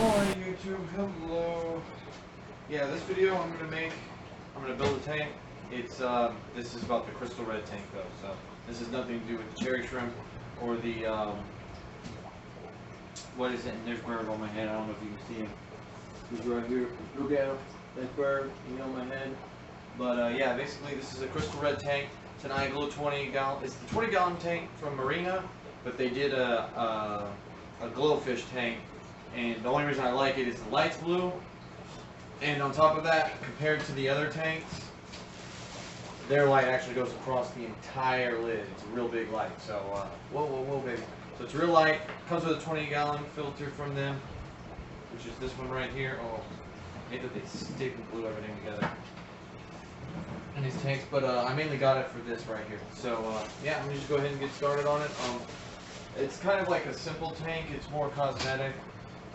Alright YouTube, hello. Yeah, this video I'm gonna build a tank. It's this is about the crystal red tank though, so this has nothing to do with the cherry shrimp or the what is it? And there's bird on my head. I don't know if you can see him. He's right here. Look at him. That bird, on my head. But yeah, basically this is a crystal red tank. It's an iGlo 20-gallon. It's the 20-gallon tank from Marina, but they did a glowfish tank. And the only reason I like it is the light's blue. And on top of that, compared to the other tanks, their light actually goes across the entire lid. It's a real big light. So, whoa, baby. So it's real light. Comes with a 20-gallon filter from them, which is this one right here. Oh, I hate that they stick and glue everything together in these tanks. But I mainly got it for this right here. So, yeah, I'm going to just go ahead and get started on it. It's kind of like a simple tank. It's more cosmetic.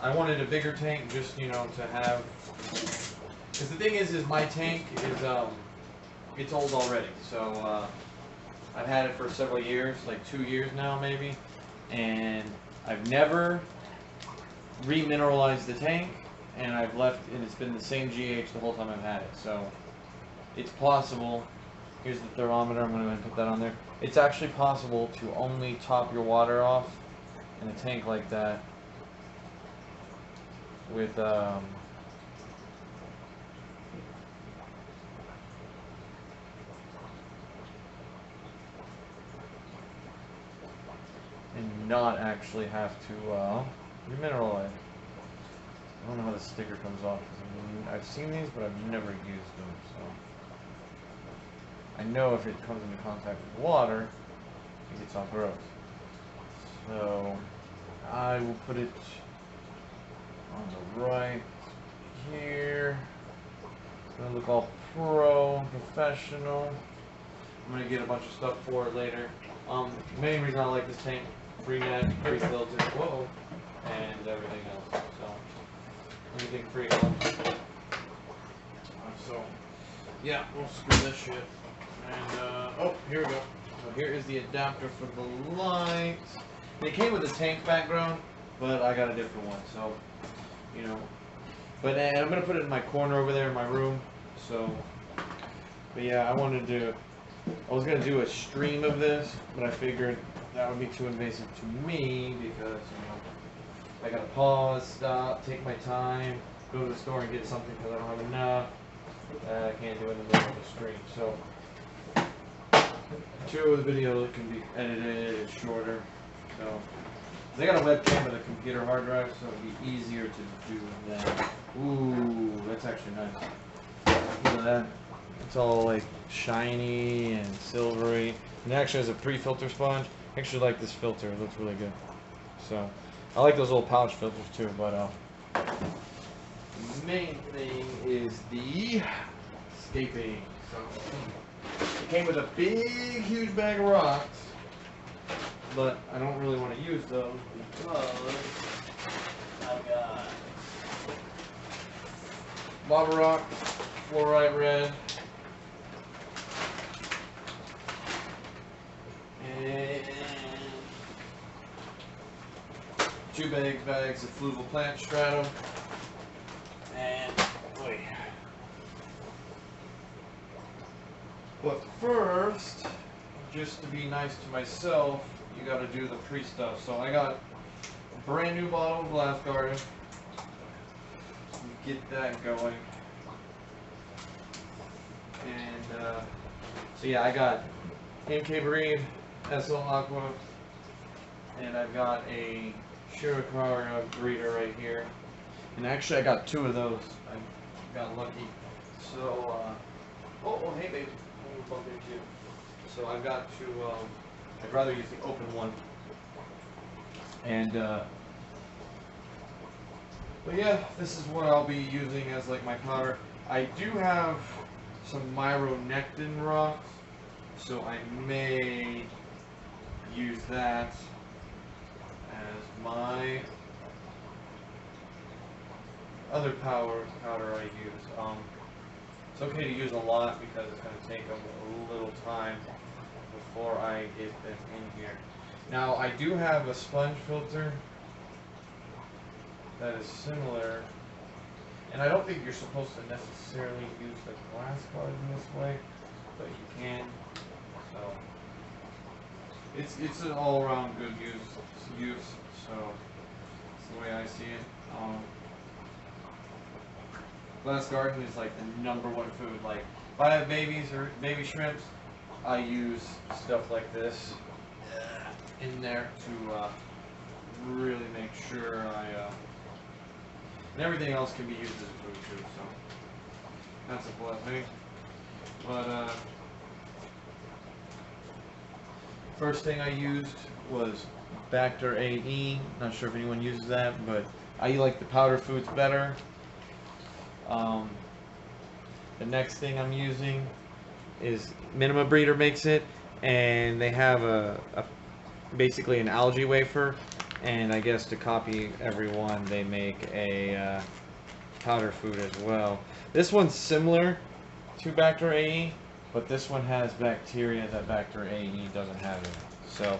I wanted a bigger tank just, to have, because the thing is my tank is, it's old already, so, I've had it for several years, like 2 years now maybe, and I've never remineralized the tank, and I've left, and it's been the same GH the whole time I've had it, so, it's possible. Here's the thermometer, I'm going to put that on there. It's actually possible to only top your water off in a tank like that with and not actually have to remineralize. I don't know how the sticker comes off. I've seen these, but I've never used them, so I know if it comes into contact with water, it gets all gross. So I will put it on the right here. It's gonna look all professional. I'm gonna get a bunch of stuff for it later. The main reason I like this tank, free net, free filter, and everything else. So everything free. So yeah, we'll screw this shit. And oh, here we go. So here is the adapter for the lights. They came with a tank background, but I got a different one. So. But I'm gonna put it in my corner over there in my room. So, but yeah, I was gonna do a stream of this, but I figured that would be too invasive to me because I gotta pause, stop, take my time, go to the store and get something because I don't have enough. I can't do it in the middle of the stream. So, two of the video can be edited, it's shorter. So. They got a webcam with a computer hard drive, so it'd be easier to do that. Ooh, that's actually nice. Look at that. It's all like shiny and silvery. And it actually has a pre-filter sponge. I actually like this filter. It looks really good. So, I like those little pouch filters too, but the main thing is the escaping. So, it came with a big, huge bag of rocks. But I don't really want to use those because I've got lava rock, fluorite red, and 2 bags of fluval plant stratum, and but first, just to be nice to myself, you got to do the pre-stuff. So I got a brand new bottle of glass garden. Get that going. And so yeah, I got MK Breed, SL Aqua, and I've got a Shirokara breeder right here. And actually I got 2 of those. I got lucky. So oh hey baby, I'm gonna bump into you. So I've got to I'd rather use the open one. And, but yeah, this is what I'll be using as like my powder. I do have some myronectin rocks, so I may use that as my other powder I use. It's okay to use a lot because it's going to take a little time before I get them in here. Now I do have a sponge filter that is similar. And I don't think you're supposed to necessarily use the glass garden this way, but you can. So it's an all-around good use. So that's the way I see it. Glass garden is like the #1 food. Like if I have babies or baby shrimps, I use stuff like this in there to really make sure and everything else can be used as food too, so that's a blessing. But first thing I used was Bacter AE. Not sure if anyone uses that, but I like the powder foods better. The next thing I'm using is Minima Breeder makes it, and they have basically an algae wafer, and I guess to copy everyone they make a powder food as well. This one's similar to Bacter AE, but this one has bacteria that Bacter AE doesn't have in it. So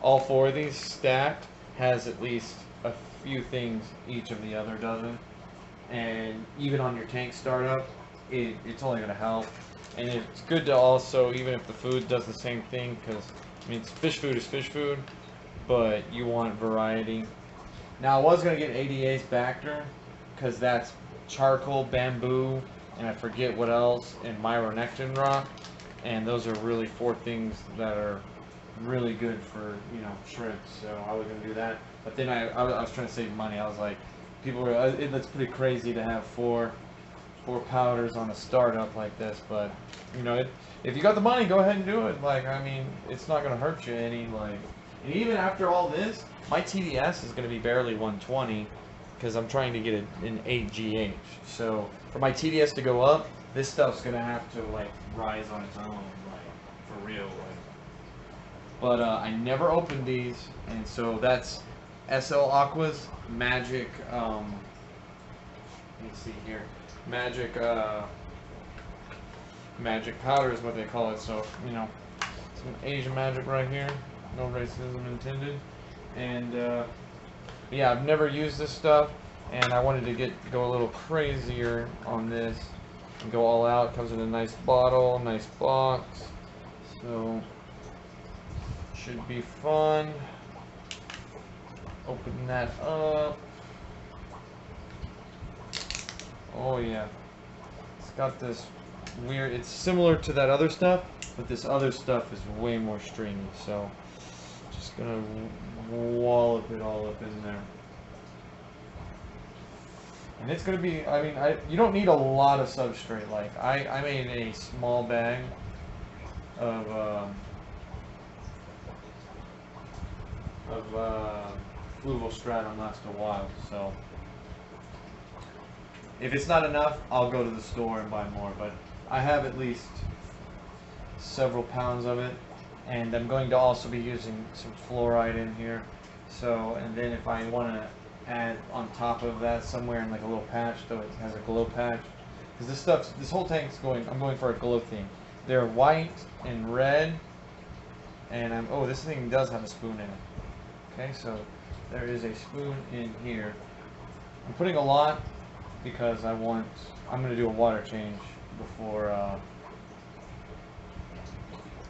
all 4 of these stacked has at least a few things each of the other doesn't, and even on your tank startup it's only going to help. And it's good to also, even if the food does the same thing, because I mean fish food is fish food, but you want variety. Now I was going to get ADA's Bacter because that's charcoal, bamboo, and I forget what else, and myronectin rock, and those are really 4 things that are really good for, you know, shrimps. So I was going to do that, but then I was trying to save money. I was like, people were, that's pretty crazy to have four powders on a startup like this, but you know, if you got the money, go ahead and do it. Like, I mean, it's not going to hurt you any. Like, and even after all this, my TDS is going to be barely 120 because I'm trying to get an 8GH. So for my TDS to go up, this stuff's going to have to like rise on its own, like for real. Like, but I never opened these, and so that's SL Aqua's Magic. Let me see here. Magic powder is what they call it. So, you know, some Asian magic right here. No racism intended. And yeah, I've never used this stuff, and I wanted to go a little crazier on this and go all out. It comes in a nice bottle, nice box. So should be fun. Open that up. Oh yeah, it's got this weird, it's similar to that other stuff, but this other stuff is way more stringy, so just gonna wallop it all up in there. And it's gonna be, I mean, you don't need a lot of substrate. Like I made a small bag of fluval stratum last a while, so if it's not enough, I'll go to the store and buy more, but I have at least several pounds of it, and I'm going to also be using some fluoride in here. So, and then if I want to add on top of that somewhere in like a little patch, though it has a glow patch, because this whole tank's I'm going for a glow theme. They're white and red, and oh, this thing does have a spoon in it. Okay, so there is a spoon in here. I'm putting a lot because I'm going to do a water change before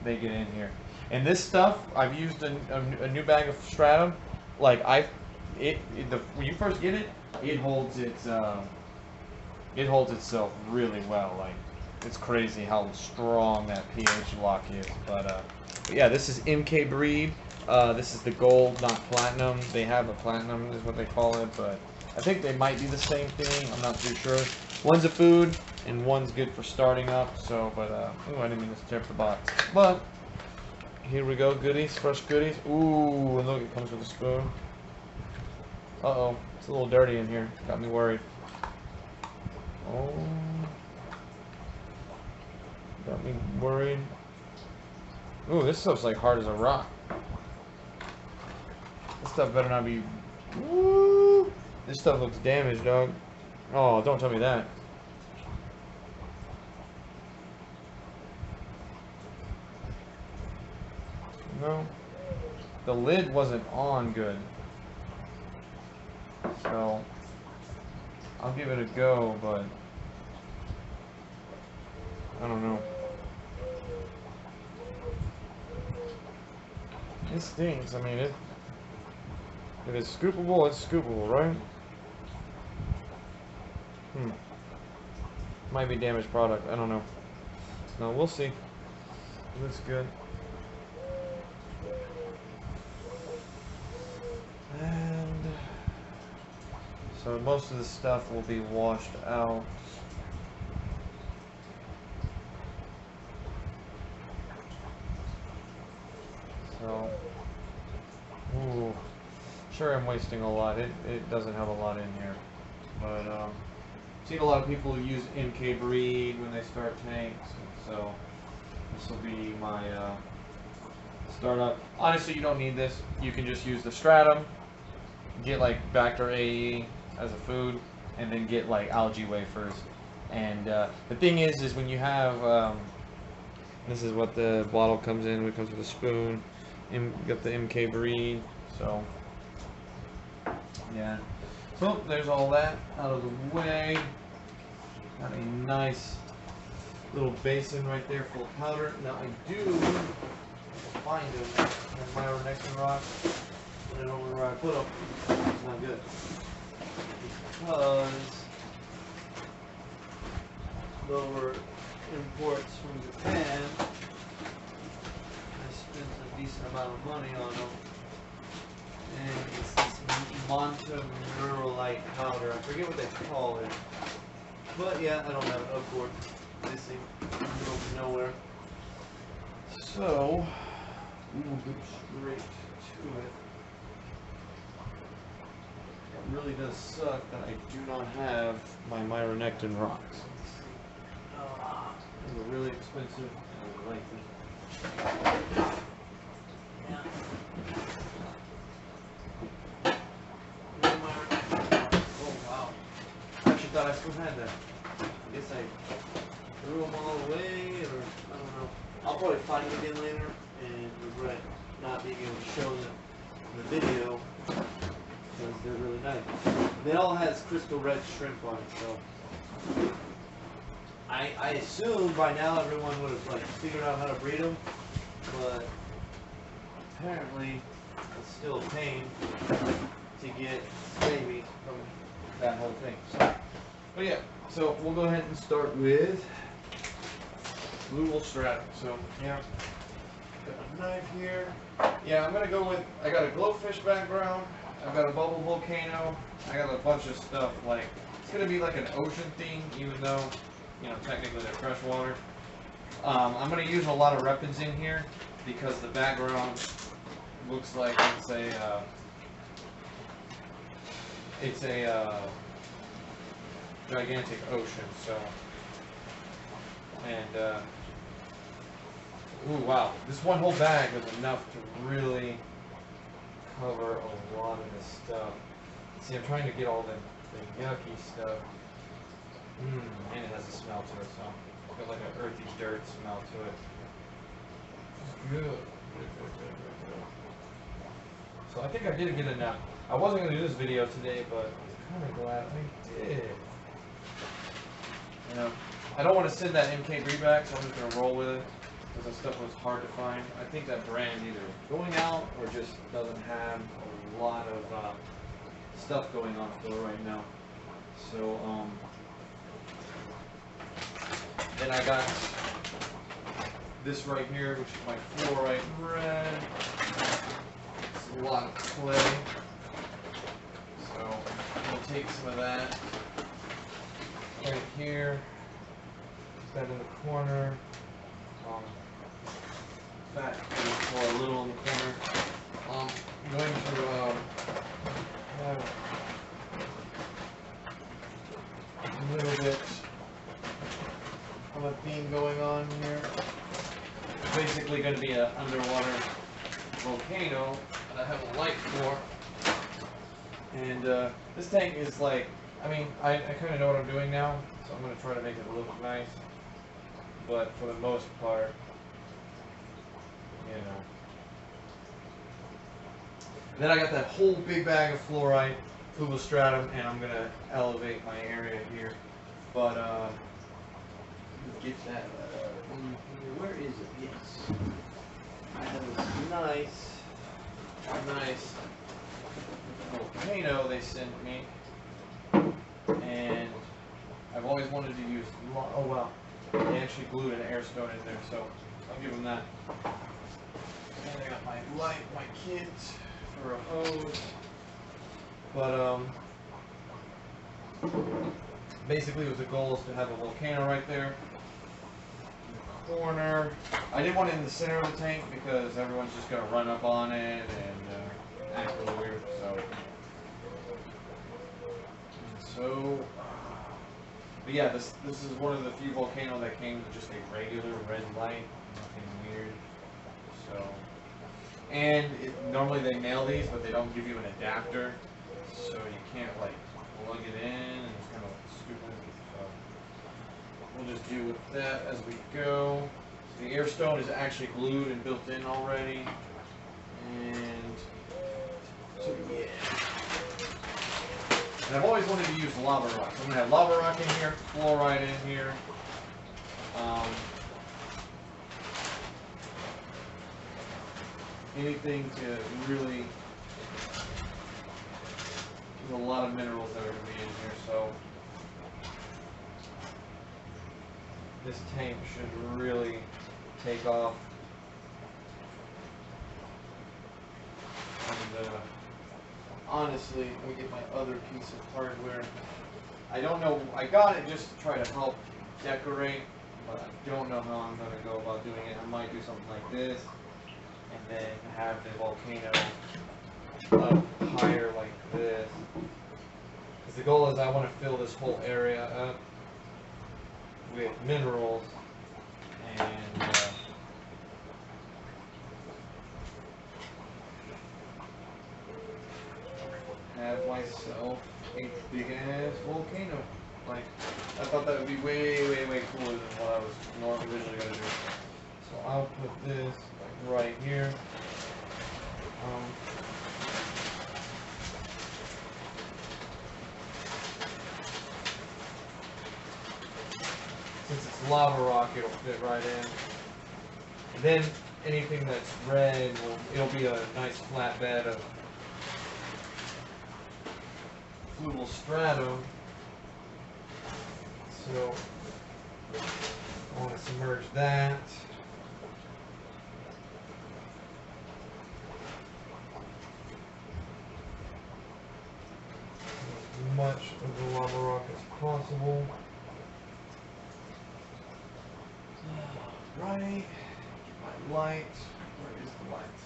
they get in here. And this stuff, I've used a new bag of stratum. Like when you first get it, it holds itself really well. Like, it's crazy how strong that pH lock is. But yeah, this is MK Breed. This is the gold, not platinum. They have a platinum is what they call it, but I think they might be the same thing. I'm not too sure. One's a food and one's good for starting up. So, but ooh, I didn't mean to tear up the box. But here we go, goodies, fresh goodies. Ooh, and look, it comes with a spoon. Uh-oh, it's a little dirty in here. Got me worried. Oh, got me worried. Ooh, this stuff's like hard as a rock. This stuff better not be. Woo! This stuff looks damaged, dog. Oh, don't tell me that. No, the lid wasn't on good. So I'll give it a go, but I don't know. It stinks. I mean, if it's scoopable, it's scoopable, right? Might be damaged product. I don't know. No, we'll see. It looks good. And so most of the stuff will be washed out. So, ooh, sure I'm wasting a lot. It doesn't have a lot in here, but I've seen a lot of people use MK Breed when they start tanks, so this will be my startup. Honestly, you don't need this. You can just use the stratum, get like Bacter AE as a food, and then get like algae wafers. And the thing is when you have this is what the bottle comes in. It comes with a spoon. Got the MK Breed, so yeah. So there's all that out of the way. Got a nice little basin right there full of powder. Now I do find them in my Nexon rock. I don't know where I put them. It's not good because those were imports from Japan. Spent a decent amount of money on them, and it's this Montemuralite powder. I forget what they call it, but yeah, I don't have it. Of course, missing in the middle of nowhere. So we will get straight to it. It really does suck that I do not have my myronectin rocks. They're really expensive, and I like them. Yeah. Oh wow. I actually thought I still had that. I guess I threw them all away, or I don't know. I'll probably find them again later and regret not being able to show them in the video because they're really nice. They all has crystal red shrimp on it, so I assume by now everyone would have like figured out how to breed them, but apparently it's still a pain to get babies from that whole thing. So, but yeah, so we'll go ahead and start with fluval stratum. So yeah, got a knife here. Yeah, I'm gonna go with, I got a glowfish background, I've got a bubble volcano, I got a bunch of stuff. Like, it's gonna be like an ocean theme, even though, you know, technically they're freshwater. I'm going to use a lot of repins in here because the background looks like it's a gigantic ocean. So, and ooh, wow, this one whole bag was enough to really cover a lot of this stuff. See, I'm trying to get all the yucky stuff. And it has a smell to it, so it's got like an earthy dirt smell to it. Good. So I think I did get enough. I wasn't going to do this video today, but I'm kind of glad I did. You know, I don't want to send that MK Breed back, so I'm just going to roll with it because that stuff was hard to find. I think that brand either going out or just doesn't have a lot of stuff going on for it right now. So, then I got this right here, which is my fluorite red. It's a lot of clay. So we'll take some of that right here. Put that in the corner. That for a little in the corner. I'm going to have a little bit of a theme going on here. It's basically going to be an underwater volcano that I have a light for. And this tank is like, I mean, I kind of know what I'm doing now, so I'm going to try to make it look nice. But for the most part, you know. And then I got that whole big bag of fluorite. fluval stratum, and I'm gonna elevate my area here. But get that in here. Where is it? Yes. I have this nice volcano they sent me, and I've always wanted to use. Oh wow, they actually glued an air stone in there, so I'll give them that. And I got my light, my kit for a hose. But basically, the goal is to have a volcano right there in the corner. I didn't want it in the center of the tank because everyone's just gonna run up on it and act a little weird. But yeah, this is one of the few volcanoes that came with just a regular red light, nothing weird. So, and normally they mail these, but they don't give you an adapter, so you can't like plug it in, and it's kind of stupid. So we'll just deal with that as we go. So the air stone is actually glued and built in already, and so yeah. And I've always wanted to use lava rock. So I'm gonna have lava rock in here, fluoride in here. Anything to really, there's a lot of minerals that are going to be in here, so this tank should really take off. And honestly, let me get my other piece of hardware. I don't know, I got it just to try to help decorate, but I don't know how I'm going to go about doing it. I might do something like this, and then have the volcano up higher like this. Because the goal is I want to fill this whole area up with minerals, and have myself a big ass volcano. Like, I thought that would be way cooler than what I was originally going to do. So I'll put this like right here. Since it's lava rock, it'll fit right in. And then anything that's red, it'll be a nice flat bed of fluval stratum. So I want to submerge that. As much of the lava rock as possible. Right, my light. Where is the light?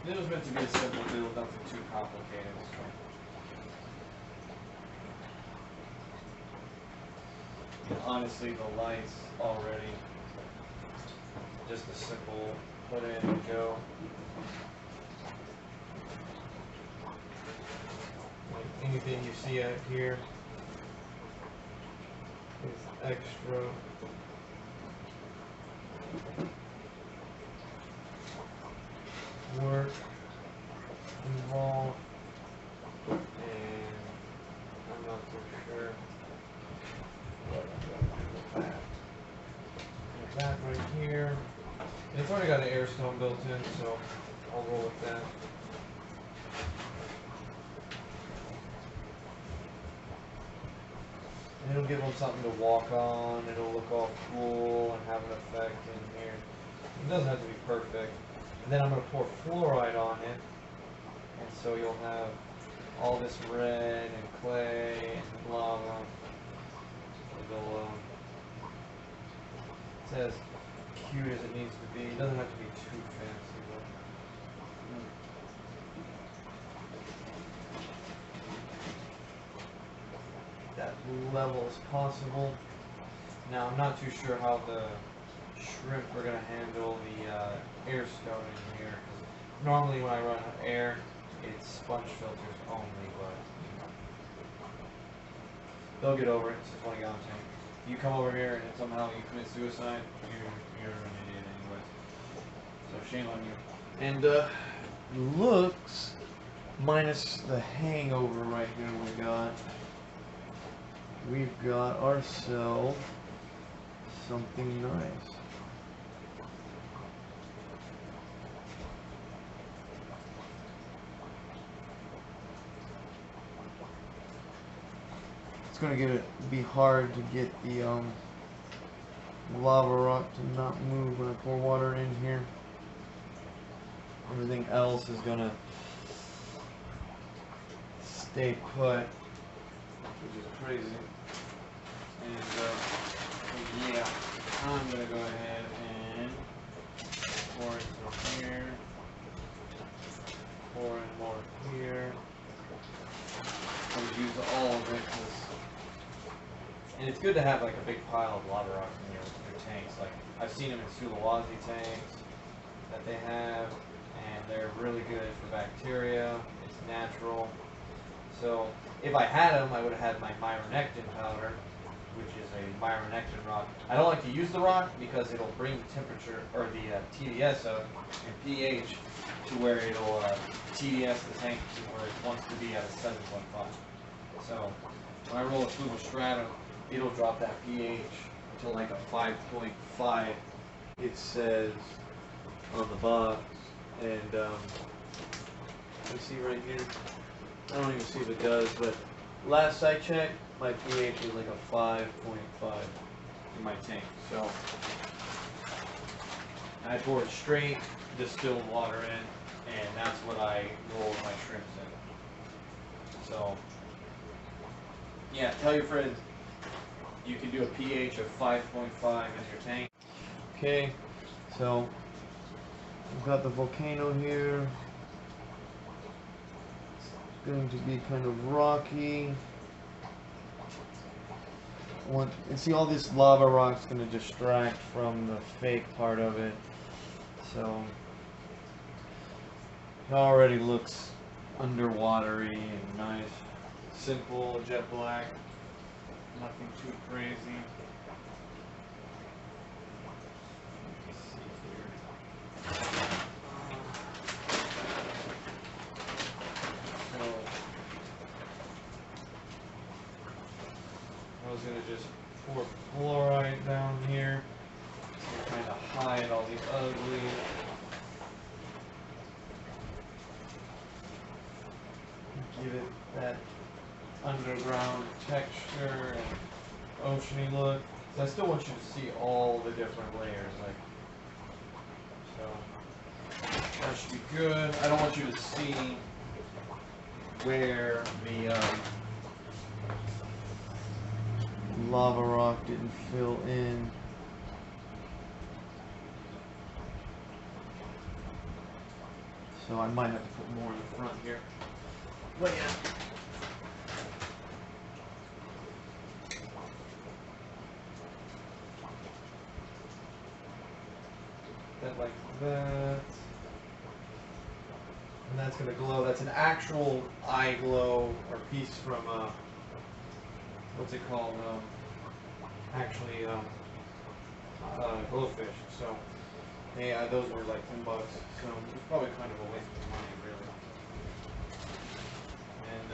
It was meant to be a simple build, nothing too complicated. So. Honestly, the lights already just a simple put in and go. Like anything you see out here is extra. Work involved, and I'm not too sure what I'm going to do with that. Put that right here. And it's already got an air stone built in, so I'll roll with that. And it'll give them something to walk on, it'll look all cool and have an effect in here. It doesn't have to be perfect. And then I'm going to pour fluoride on it, and so you'll have all this red and clay and lava. It's as cute as it needs to be. It doesn't have to be too fancy, but that level as possible. Now I'm not too sure how the shrimp are going to handle the air stone in here. Normally when I run air, it's sponge filters only, but they'll get over it. It's a 20 gallon tank. If you come over here and somehow you commit suicide, you're an idiot anyway. So shame on you. And looks, minus the hangover right here we've got ourselves something nice. It's gonna be hard to get the lava rock to not move when I pour water in here. Everything else is gonna stay put, which is crazy. And yeah, I'm gonna go ahead and pour it from here, pour in more here. I'll use all of it, and it's good to have like a big pile of lava rocks in your tanks. Like I've seen them in Sulawesi tanks that they have, and they're really good for bacteria. It's natural. So if I had them, I would have had my myronectin powder, which is a myronectin rock. I don't like to use the rock because it'll bring the temperature or the TDS up and pH to where it'll TDS the tank to where it wants to be at a 7.5. So when I roll a fluval stratum, it'll drop that pH to like a 5.5. It says on the box, and you see right here. I don't even see if it does, but last I checked, my pH is like a 5.5 in my tank. So I pour it straight distilled water in, and that's what I roll my shrimps in. So yeah, tell your friends you can do a pH of 5.5 in your tank. Okay, so we've got the volcano here. It's going to be kind of rocky. And see, all this lava rock's going to distract from the fake part of it. So it already looks underwatery and nice. Simple, jet black. Nothing too crazy. Let's see here. So I was gonna just pour fluoride down here to kind of hide all the ugly. Give it that underground texture and oceany look. So I still want you to see all the different layers, like so. That should be good. I don't want you to see where the lava rock didn't fill in. So I might have to put more in the front here. But yeah. That like that. And that's going to glow. That's an actual iGlo or piece from, what's it called? Actually, glowfish. So, yeah, those were like $10. So it's probably kind of a waste of money, really. And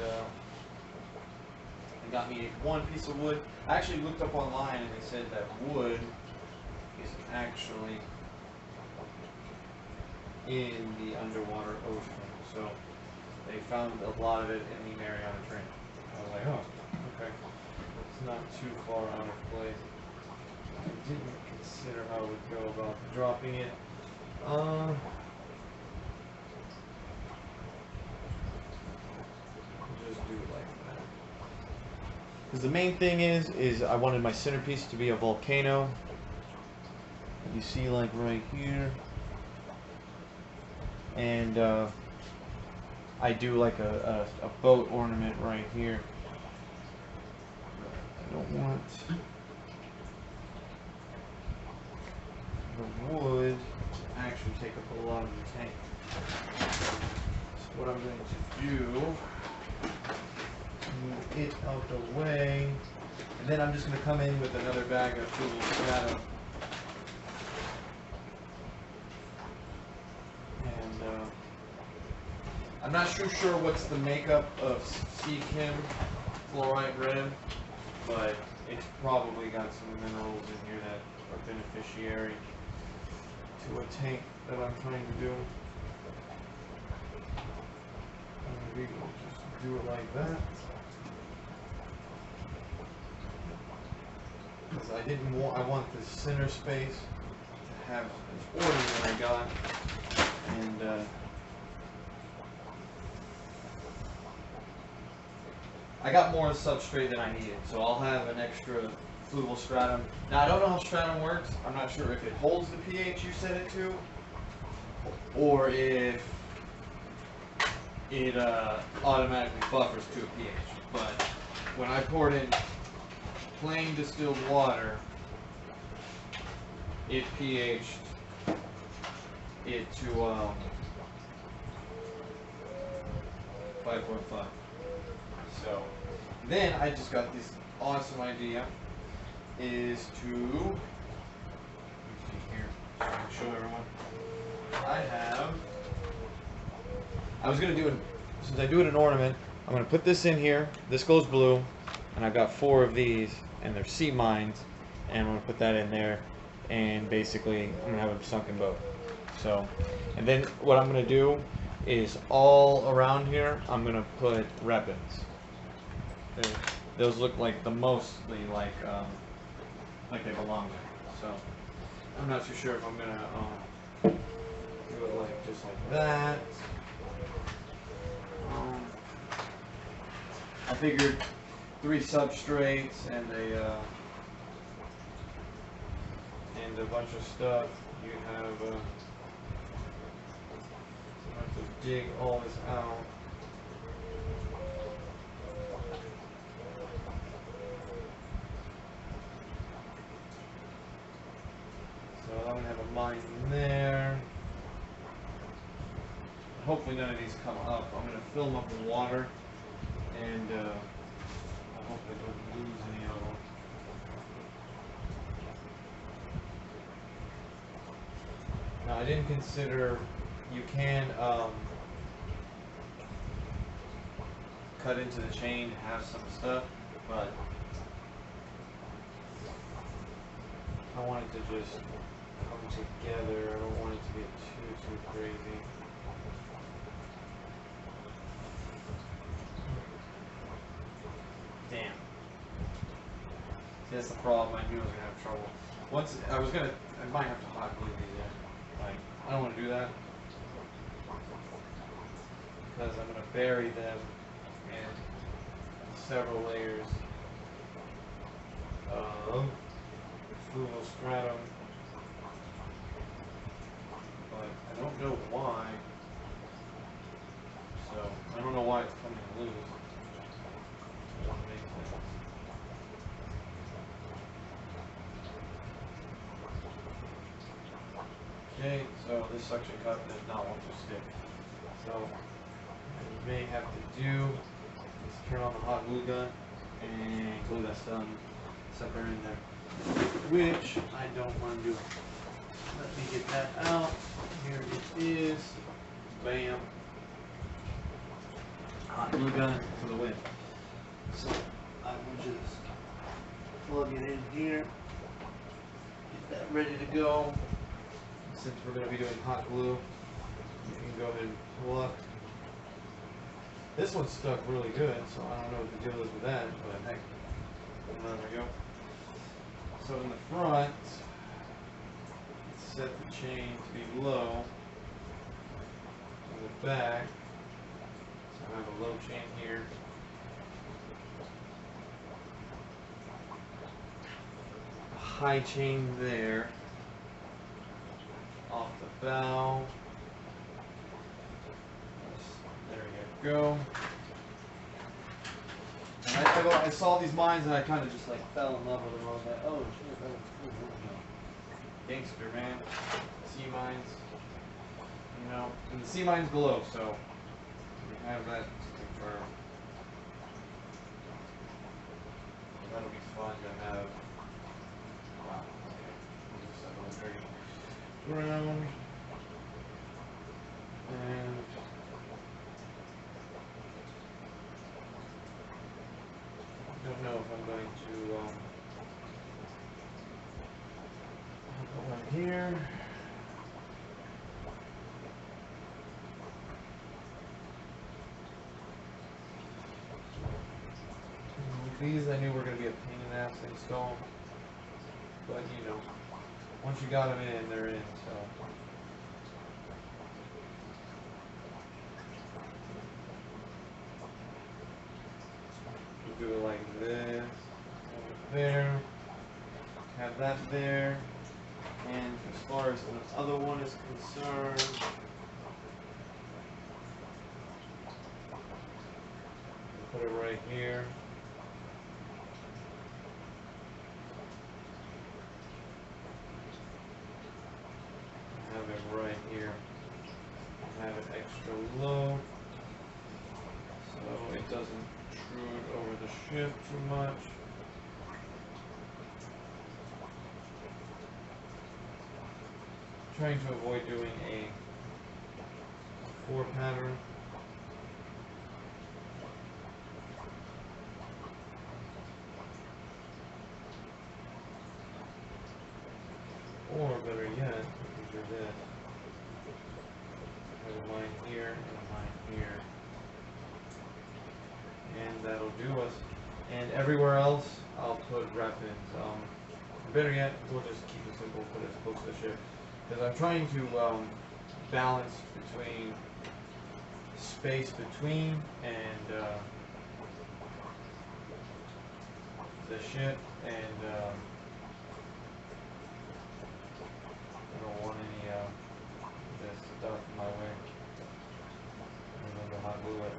they got me one piece of wood. I actually looked up online and they said that wood is actually in the underwater ocean. So they found a lot of it in the Mariana Trench. I was like, oh, okay. It's not too far out of place. I didn't consider how I would go about dropping it. Just do it like that. Because the main thing is I wanted my centerpiece to be a volcano. You see, like right here. And I do like a boat ornament right here. I don't want the wood to actually take up a lot of the tank. So what I'm going to do, move it out the way, and then I'm just going to come in with another bag of fluval stratum. And I'm not too sure what's the makeup of sea chem fluorite red, but it's probably got some minerals in here that are beneficiary to a tank that I'm trying to do. And we will just do it like that. Because I want this center space to have as order that I got. And I got more substrate than I needed, so I'll have an extra fluval stratum. Now I don't know how stratum works. I'm not sure if it holds the pH you set it to, or if it automatically buffers to a pH. But when I poured in plain distilled water, it pH'd it to 5.5. So then I just got this awesome idea is to, let me see here, so I can show everyone. I was going to do it, since I do it in ornament, I'm going to put this in here. This goes blue, and I've got 4 of these, and they're sea mines, and I'm going to put that in there, and basically I'm going to have a sunken boat. So, and then what I'm going to do is all around here, I'm going to put repens. Those look like mostly like they belong there. So I'm not too sure if I'm gonna do it like just like that. I figured 3 substrates and a bunch of stuff. You have to dig all this out. So I'm going to have a mine in there. Hopefully none of these come up. I'm going to fill them up with water, and I hope I don't lose any of them. Now I didn't consider, you can cut into the chain to have some stuff, but I want it to just come together. I don't want it to get too crazy. Damn. See, that's the problem. I knew I was gonna have trouble. I might have to hot glue these in. Like, I don't want to do that because I'm gonna bury them in several layers of fluval stratum, but I don't know why. So I don't know why it's coming loose. It doesn't make sense. Okay, so this suction cup does not want to stick. So what you may have to do is turn on the hot glue gun and glue that stuff in there. Which I don't want to do. Let me get that out. Here it is. Bam. Hot glue gun for the win. So I will just plug it in here. Get that ready to go. Since we're going to be doing hot glue, you can go ahead and pull up. This one's stuck really good, so I don't know what the deal is with that, but heck, there we go. So in the front, set the chain to be low. In the back, so I have a low chain here. A high chain there. Off the bow. There you go. And I saw these mines and I kind of just like fell in love with them. I was like, oh shit, that was cool. Gangster, man. Sea mines. You know, and the sea mines below, so we have that to confirm. That'll be fun to have. Wow, okay. Ground. And going to put one here. These I knew were going to be a pain in the ass to install, but you know, once you got them in, they're in, so. We'll do it like this, over there, have that there, and as far as the other one is concerned, put it right here. Have it right here. Have it extra low so it doesn't intrude over the ship too much. Trying to avoid doing a 4 pattern. Or better yet, if you do this, have a line here and a line here. And that'll do us. And everywhere else, I'll put rep-ins. Better yet, we'll just keep it simple, put it as close to the ship. Because I'm trying to balance between space between and the ship and I don't want any this stuff in my way. Remember how to glue it.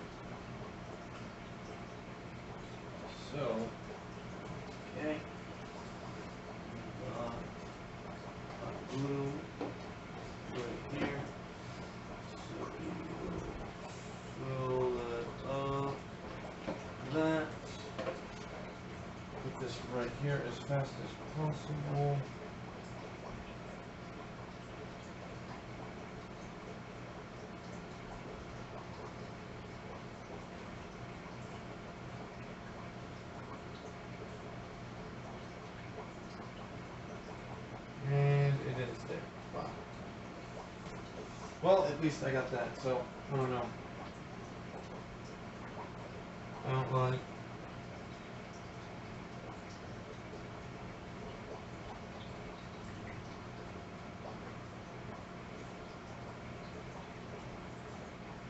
So, okay. Glue right here. So fill that up. That. Put this right here as fast as possible. Wow. Well, at least I got that, so I don't know. I don't like.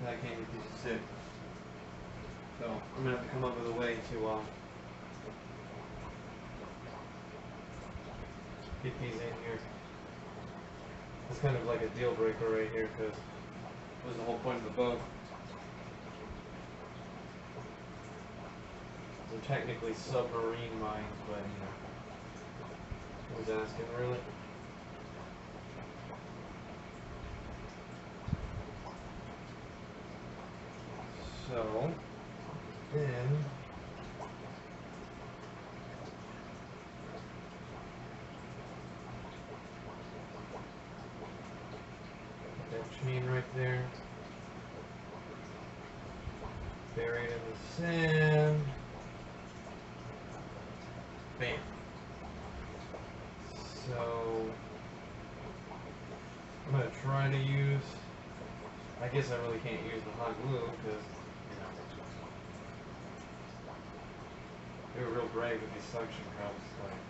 That can't be a piece of sick. So I'm gonna have to come up with a way to get these in here. It's kind of like a deal breaker right here because it was the whole point of the boat. They're technically submarine mines, but you know, who's asking really? So then that chain right there, buried in the sand. Bam. So I'm gonna try to use. I guess I really can't use the hot glue because you know they're real brave with these suction cups. Like,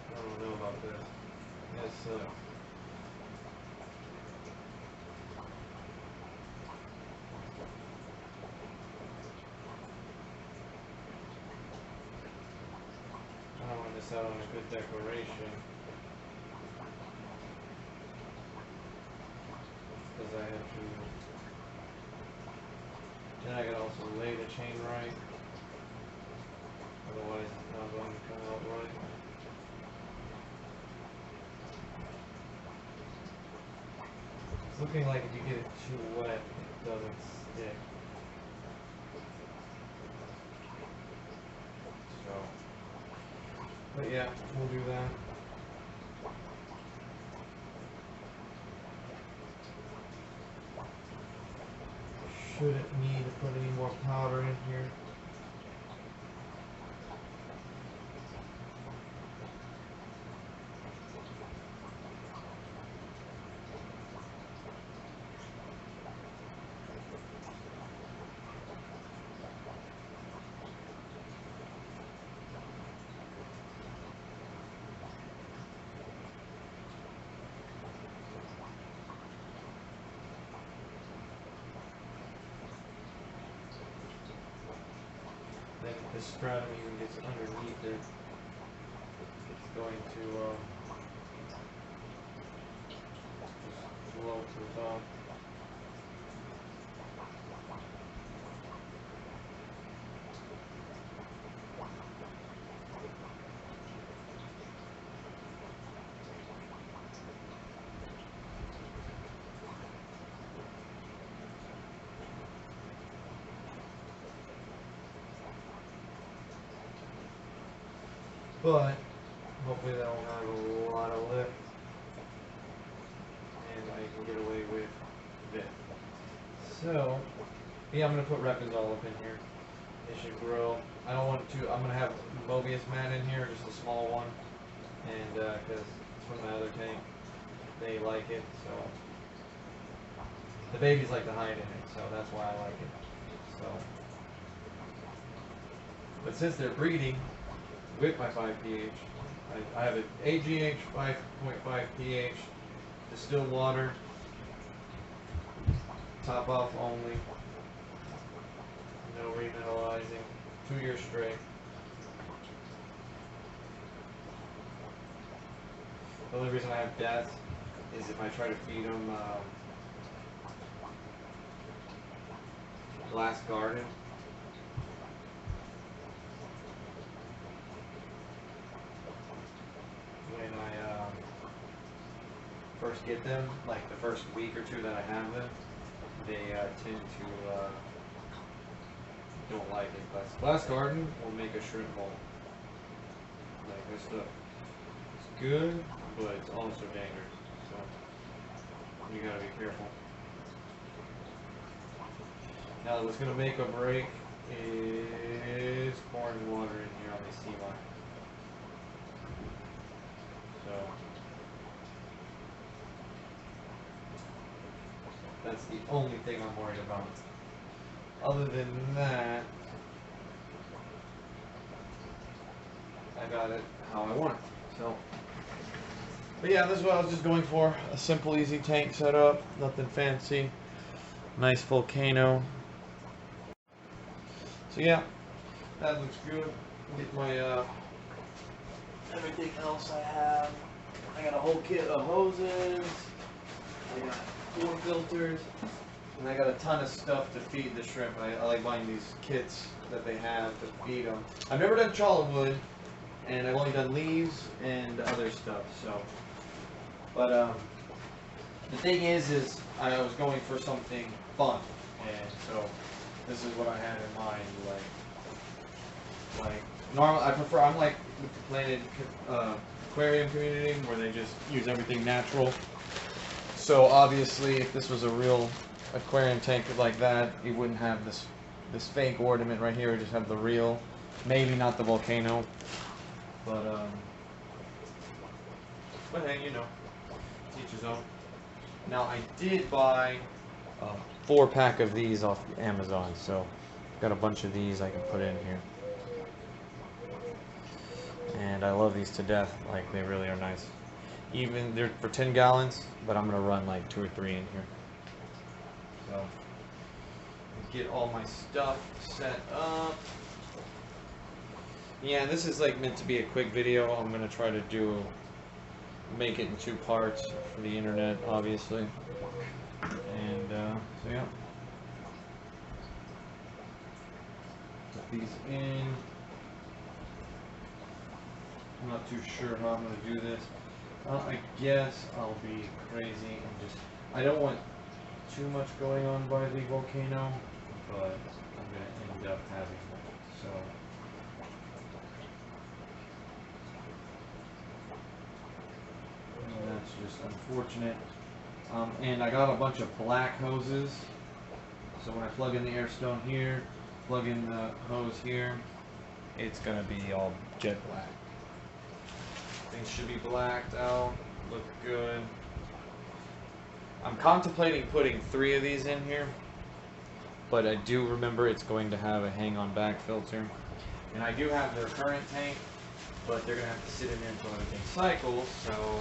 I don't know about this. That sucks. I don't want to miss out on a good decoration. Because I have to. Then I can also lay the chain right. Otherwise, it's not going to come out right. It's looking like if you get it too wet, it doesn't stick. But yeah, we'll do that. Shouldn't need to put any more powder in here. Then the stratum even gets underneath it. It's going to just float to the top. But hopefully that will have a lot of lift and I can get away with it. So yeah, I'm gonna put Repinol up in here. It should grow. I don't want to. I'm gonna have Mobius mat in here, just a small one, and because it's from the other tank, they like it. So the babies like to hide in it, so that's why I like it. So, but since they're breeding with my 5 pH, I have an AGH 5.5 pH, distilled water, top off only, no remineralizing, 2 years straight. The only reason I have death is if I try to feed them glass garden. When I first get them, like the first week or two that I have them, they tend to don't like it. But glass garden will make a shrimp bowl. Like this stuff, it's good, but it's also dangerous. So you gotta be careful. Now what's gonna make a break is pouring water in here on the sea line. So that's the only thing I'm worried about. Other than that, I got it how I want it. So, but yeah, this is what I was just going for. A simple, easy tank setup, nothing fancy. Nice volcano. So yeah, that looks good. Get my everything else I have. I got a whole kit of hoses. I got 4 filters. And I got a ton of stuff to feed the shrimp. I like buying these kits that they have to feed them. I've never done challah and I've only done leaves and other stuff. So, but the thing is I was going for something fun, and so this is what I had in mind. Like normal, I'm like with the Planet aquarium community where they just use everything natural. So obviously, if this was a real aquarium tank like that, you wouldn't have this fake ornament right here. You just have the real, maybe not the volcano, but hey, you know, each his own. Now I did buy a 4-pack of these off Amazon, so got a bunch of these I can put in here, and I love these to death. Like, they really are nice. Even they're for 10 gallons, but I'm gonna run like 2 or 3 in here. So get all my stuff set up. Yeah, this is like meant to be a quick video. I'm gonna try to make it in 2 parts for the internet, obviously. And so yeah, put these in. I'm not too sure how I'm gonna do this. I guess I'll be crazy and just, I don't want too much going on by the volcano, but I'm going to end up having it. So unfortunate. And I got a bunch of black hoses. So when I plug in the air stone here, plug in the hose here, it's gonna be all jet black. Things should be blacked out, look good. I'm contemplating putting 3 of these in here, but I do remember it's going to have a hang-on back filter. And I do have their current tank, but they're gonna have to sit in there until everything cycles, so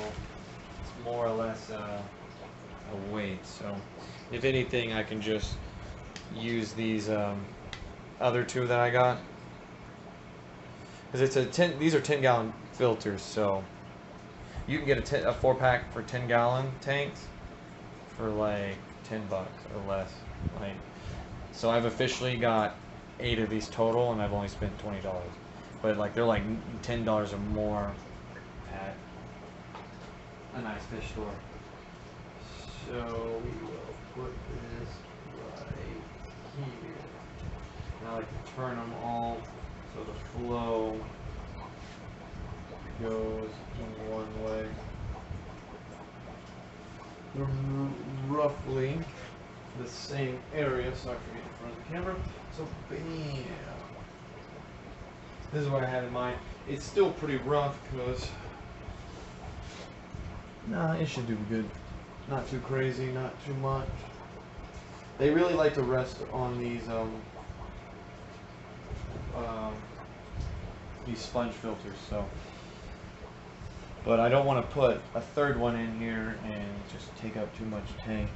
it's more or less a wait. So if anything, I can just use these other 2 that I got, because it's a 10. These are 10-gallon filters, so you can get a 4-pack for 10-gallon tanks for like $10 or less. Like, so I've officially got 8 of these total, and I've only spent $20. But like they're like $10 or more at a nice fish store. So we will put this right here. And I like to turn them all so the flow goes in one way. They're roughly the same area, so I forget in front of the camera. So bam. This is what I had in mind. It's still pretty rough because it should do good. Not too crazy, not too much. They really like to rest on these sponge filters, so. But I don't want to put a 3rd one in here and just take up too much tank.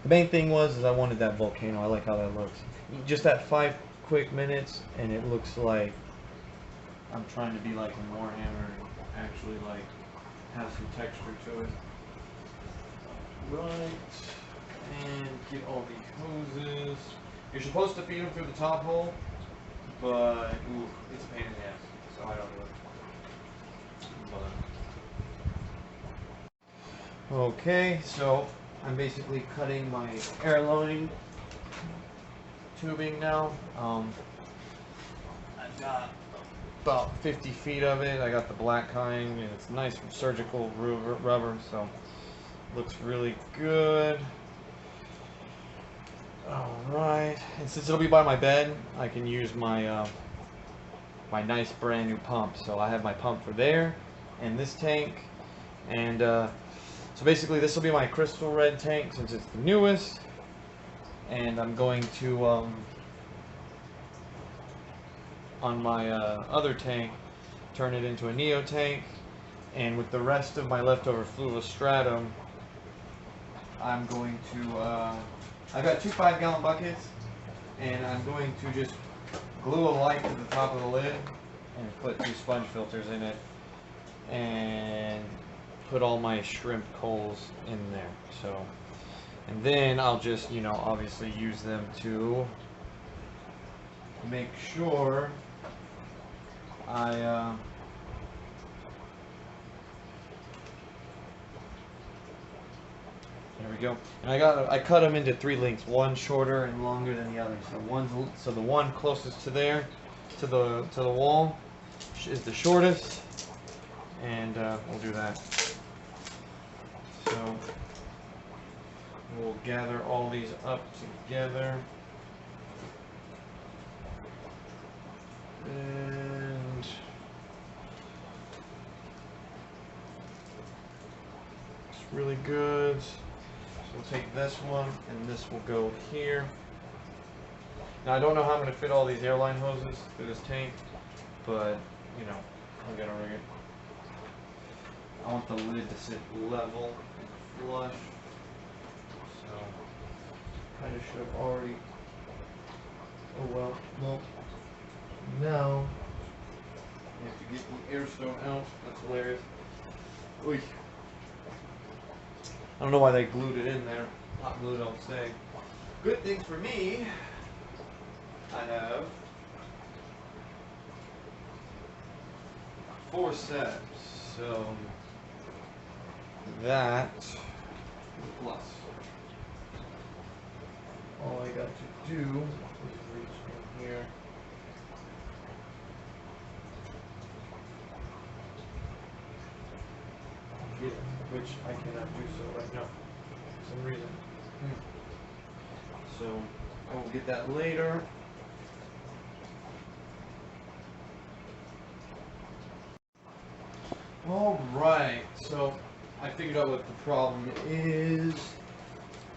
The main thing is I wanted that volcano. I like how that looks. Just that 5 quick minutes, and it looks like I'm trying to be like a Warhammer and actually like have some texture to it. Right, and get all these hoses. You're supposed to feed them through the top hole, but it's a pain in the ass, so I don't do it. Okay, so I'm basically cutting my airline tubing now. I've got about 50 feet of it. I got the black kind, and it's nice surgical rubber, so looks really good. Alright, and since it'll be by my bed, I can use my my nice brand new pump. So I have my pump for there and this tank, and so basically this will be my crystal red tank since it's the newest, and I'm going to on my other tank turn it into a neo tank, and with the rest of my leftover fluval stratum I'm going to I've got 2 5-gallon buckets, and I'm going to just glue a light to the top of the lid and put 2 sponge filters in it and put all my shrimp coals in there. So, and then I'll just, obviously use them to make sure I there we go. And I cut them into 3 lengths, one shorter and longer than the other. So the one closest to there, to the wall, is the shortest, and we'll do that. So we'll gather all these up together, and it's really good. We'll take this one, and this will go here. Now I don't know how I'm going to fit all these airline hoses through this tank, but I'm going to rig it. I want the lid to sit level and flush, so kind of should have already. Oh well, no. Now you have to get the air stone out. That's hilarious. Oy. I don't know why they glued it in there. Hot glue don't stay. Good things for me, I have 4 steps. So that plus all I got to do is reach in here. Get which I cannot do so right now for some reason. So I will get that later. Alright, so I figured out what the problem is.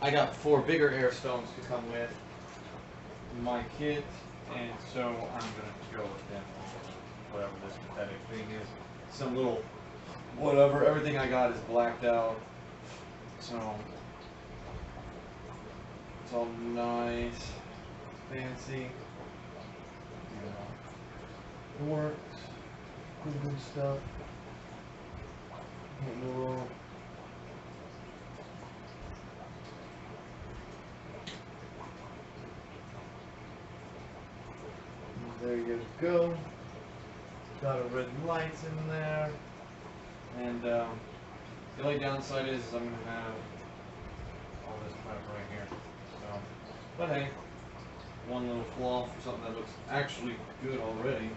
I got 4 bigger air stones to come with my kit, and so I'm gonna go with them. Whatever this pathetic thing is. Some little whatever, everything I got is blacked out. So it's all nice, fancy. It works. Good stuff. Can't go wrong. There you go. Got a red lights in there. And the only downside is I'm gonna have all this crap right here. So, but hey, one little flaw for something that looks actually good already.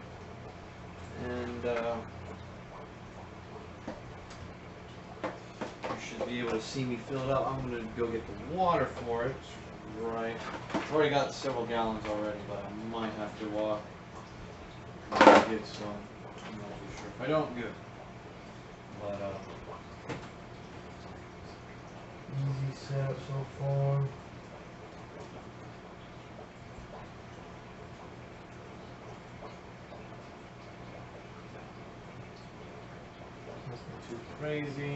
And you should be able to see me fill it up. I'm gonna go get the water for it. Right. I've already got several gallons already, but I might have to get some. I'm not too sure. If I don't, good. But easy setup so far. Nothing too crazy.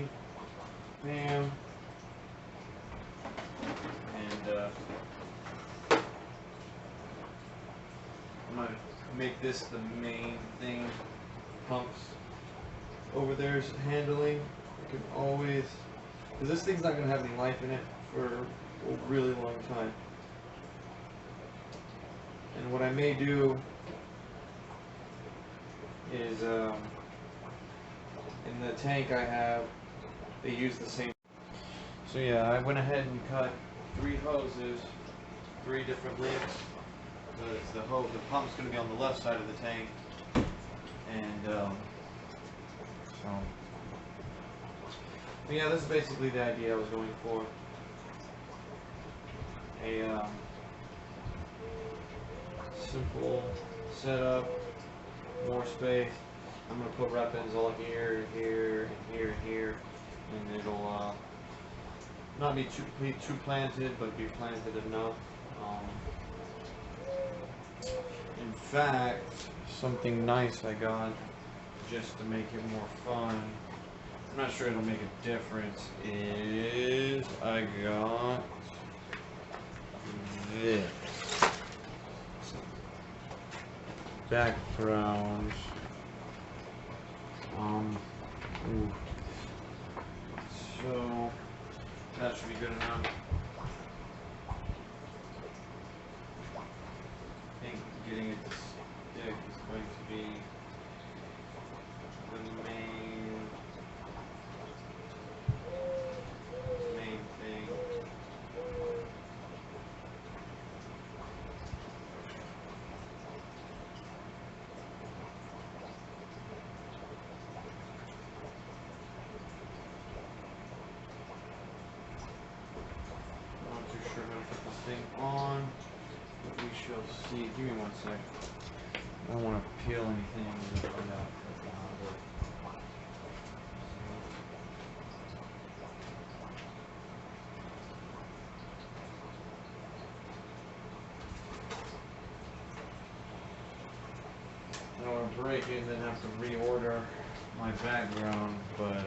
Bam. And I'm gonna make this the main thing. Pumps over there's handling. You can always, because this thing's not gonna have any life in it for a really long time. And what I may do is in the tank I have, they use the same. So yeah, I went ahead and cut 3 hoses, 3 different lengths. The pump's going to be on the left side of the tank, and so but yeah, this is basically the idea I was going for. A simple setup, more space. I'm going to put weapons all here, here, and here, and here, and it'll not be too planted, but be planted enough. In fact, something nice I got just to make it more fun. I'm not sure it'll make a difference. Is I got this background. So that should be good enough. I think getting it to stick is going to be the main thing. I'm not too sure how to put this thing on, but we shall see. Give me 1 sec. I don't want to peel anything and find out if it's not working. I don't want to break it and then have to reorder my background, but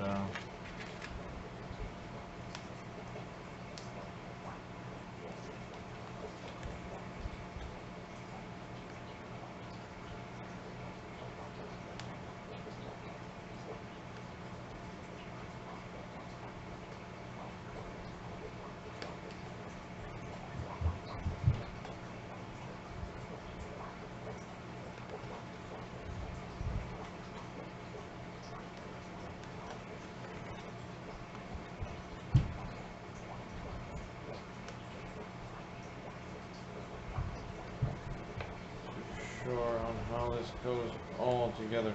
sure on how this goes all together.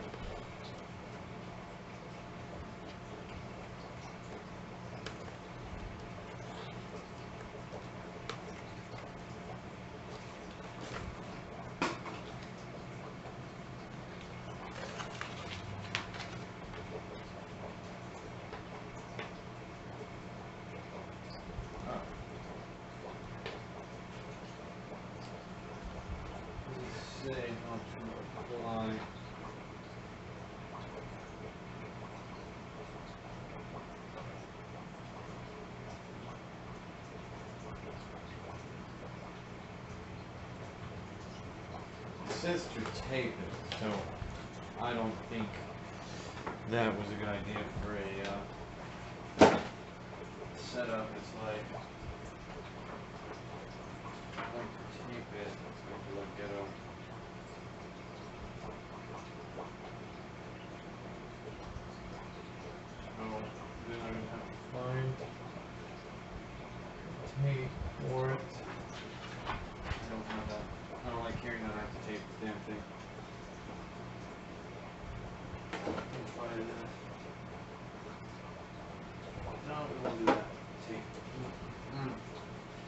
says to tape it, so I don't think that was a good idea for a setup. It's like to tape it. Let's go to the ghetto. So then I'm gonna have to find tape for it. I don't have that. I don't like carrying that. I have to tape the damn thing. Try this. No, we won't do that. Tape.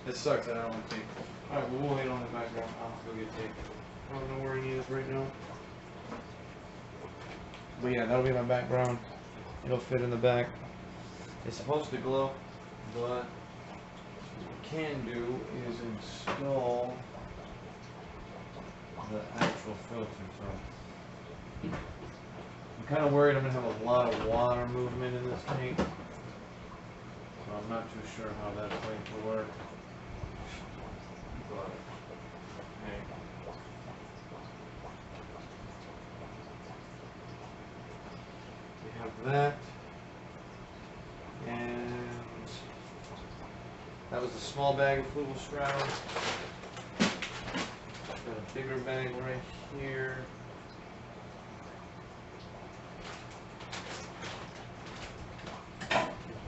It sucks that I don't like tape. Alright, well, we'll wait on the background. I'll have to go get tape. I don't know where any is right now. But yeah, that'll be my background. It'll fit in the back. It's supposed to glow, but what we can do is install the actual filter. So I'm kind of worried I'm going to have a lot of water movement in this tank. So I'm not too sure how that's going to work. But, hey. We have that. And that was a small bag of fluval stratum. Got a bigger bag right here.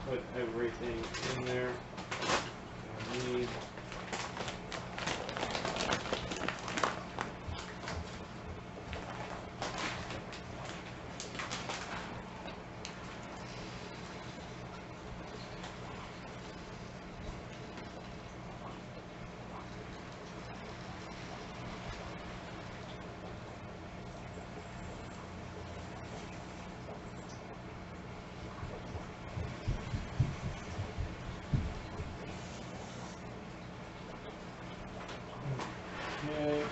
Put everything in there I need. Okay.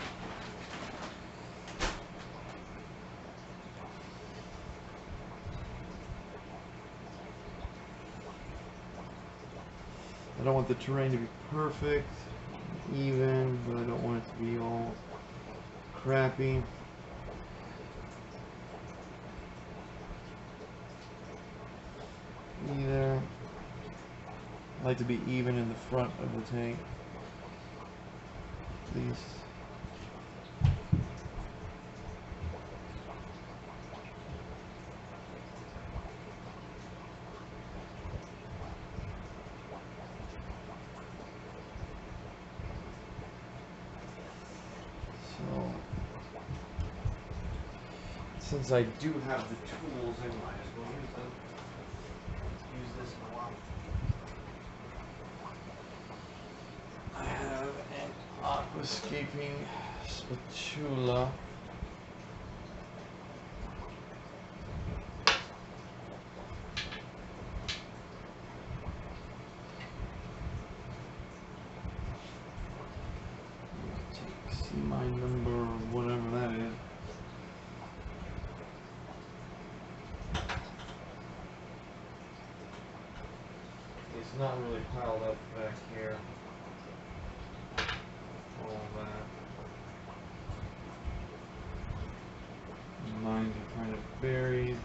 I don't want the terrain to be perfect, even, but I don't want it to be all crappy. Either. I like to be even in the front of the tank. At least. So, since I do have the tools, I might as well use them. Use this in a while. I have an aquascaping spatula. See my number, whatever that is. It's not really piled up back here. All that. Lines are kind of buried.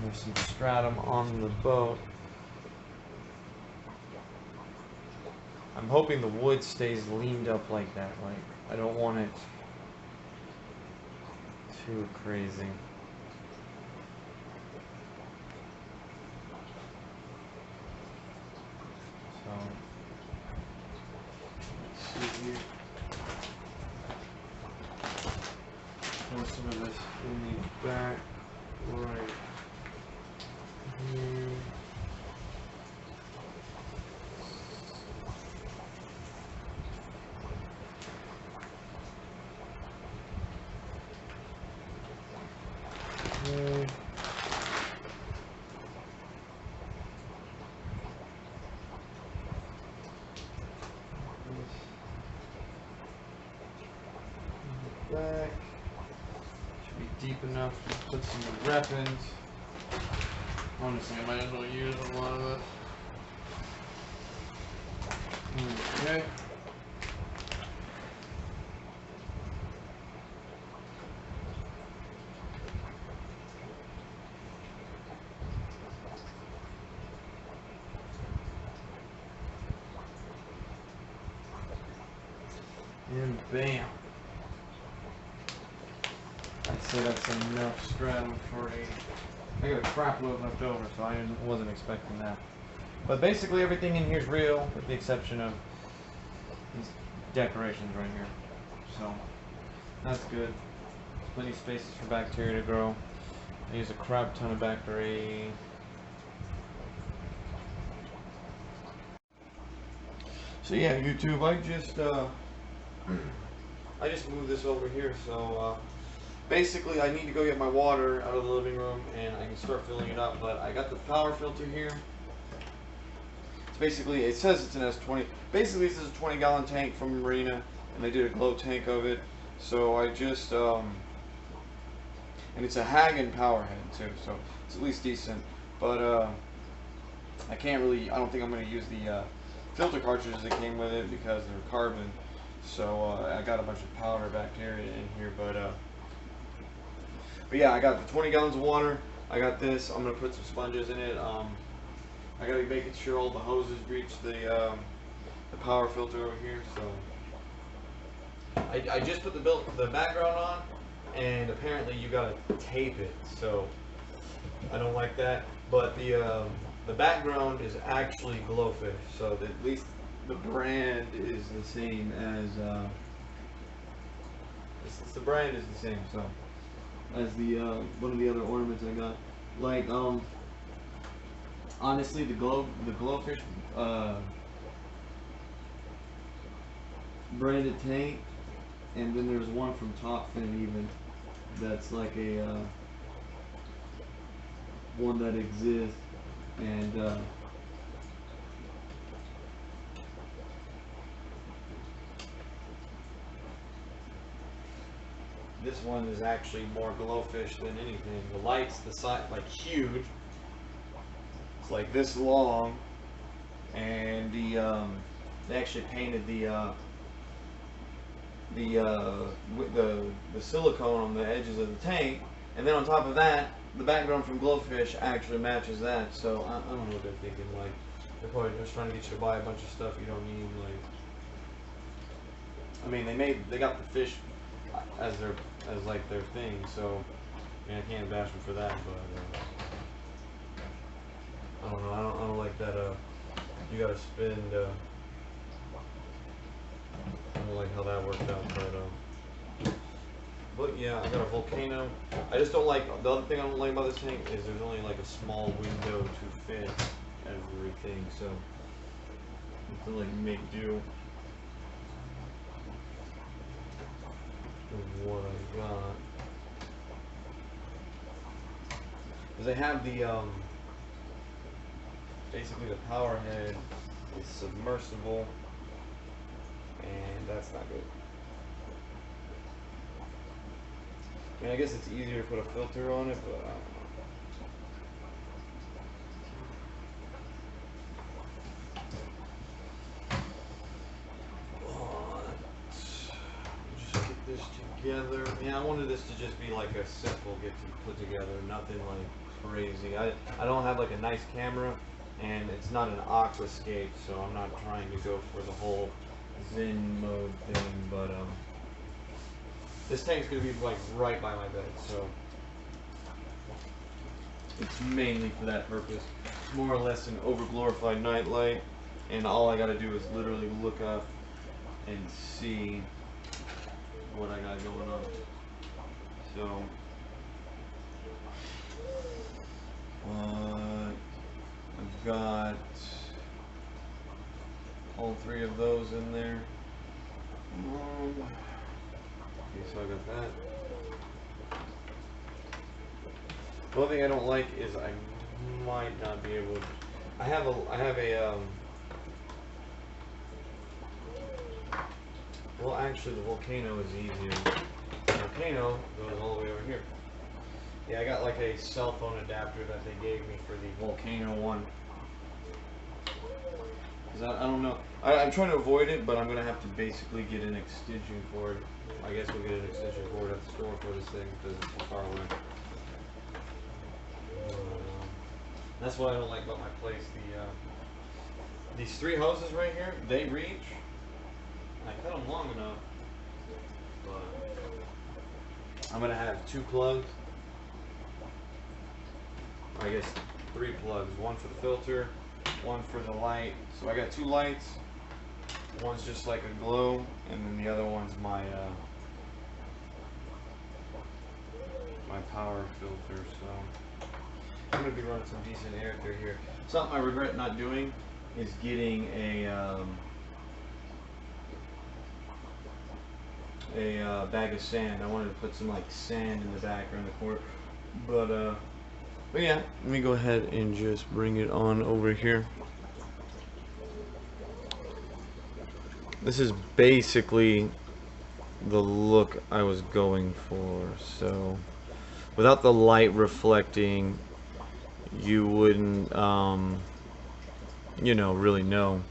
There's some stratum on the boat. I'm hoping the wood stays leaned up like that. Like, I don't want it too crazy. So, let's see here. Pour some of this in the back right here. Okay. Back. Should be deep enough to put some weapons. Honestly, I might as well use a lot of this. Okay. And bam. I'd say that's enough stratum for a... I got a crap load left over, so I wasn't expecting that. But basically everything in here is real, with the exception of these decorations right here. So, that's good. Plenty of spaces for bacteria to grow. I use a crap ton of bacteria. So yeah, YouTube, I just moved this over here, so basically I need to go get my water out of the living room and I can start filling it up, but I got the power filter here. It's basically, it says it's an S20. Basically this is a 20-gallon tank from Marina, and they did a glow tank of it. So I just, and it's a Hagen power head too, so it's at least decent. But I can't really, I don't think I'm going to use the filter cartridges that came with it because they're carbon. So I got a bunch of powder bacteria in here, but yeah, I got the 20 gallons of water. I got this. I'm gonna put some sponges in it. I gotta make sure all the hoses reach the power filter over here. So I just put the background on, and apparently you gotta tape it. So I don't like that. But the background is actually Glowfish, so at least the brand is the same as the brand is the same, so as the one of the other ornaments I got. Like honestly, the Glowfish branded tank, and then there's one from Top Fin even that's like a one that exists, and this one is actually more Glowfish than anything. The light's the size, like huge. It's like this long, and they actually painted the silicone on the edges of the tank, and then on top of that, the background from Glowfish actually matches that. So I don't know what they're thinking. Like they're probably just trying to get you to buy a bunch of stuff you don't need. Like, I mean, they got the fish as like their thing. So I mean, I can't bash them for that, but I don't know. I don't like that. You gotta spend. I don't like how that worked out, but yeah, I got a volcano. I just don't like, the other thing I don't like about this tank is there's only like a small window to fit everything, so I have to like make do with what I got. Because I have the, basically the power head is submersible, and that's not good. I mean, I guess it's easier to put a filter on it, but I don't know. Just get this together. Yeah, I wanted this to just be like a simple get to put together, nothing like crazy. I don't have like a nice camera, and it's not an aquascape, so I'm not trying to go for the whole Zen mode thing, but this tank's gonna be like right by my bed, so it's mainly for that purpose. It's more or less an overglorified nightlight, and all I gotta do is literally look up and see what I got going on. So I've got all three of those in there. Okay, so I got that. The only thing I don't like is I might not be able to. I have a well, actually the volcano is easier. The volcano goes all the way over here. Yeah, I got like a cell phone adapter that they gave me for the volcano one. Because I don't know. I'm trying to avoid it, but I'm going to have to basically get an extension cord. I guess we'll get an extension cord at the store for this thing because it's far away. That's what I don't like about my place. These 3 hoses right here, they reach. I cut them long enough, but I'm gonna have 2 plugs. I guess 3 plugs. One for the filter, one for the light. So I got 2 lights. One's just like a glow, and then the other one's my my power filter. So I'm gonna be running some decent air through here. Something I regret not doing is getting a bag of sand. I wanted to put some like sand in the back or in the corner, but yeah, let me go ahead and just bring it on over here. This is basically the look I was going for. So without the light reflecting, you wouldn't you know, really know.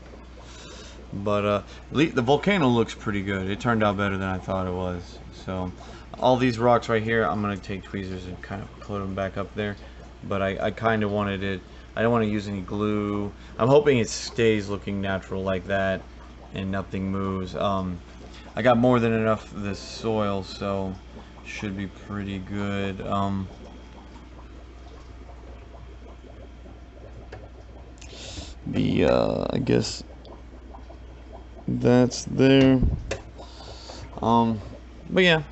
But the volcano looks pretty good. It turned out better than I thought it was. So all these rocks right here, I'm gonna take tweezers and kind of put them back up there. But I kind of wanted it. I don't want to use any glue. I'm hoping it stays looking natural like that and nothing moves. I got more than enough of this soil, so should be pretty good. I guess that's there. But yeah,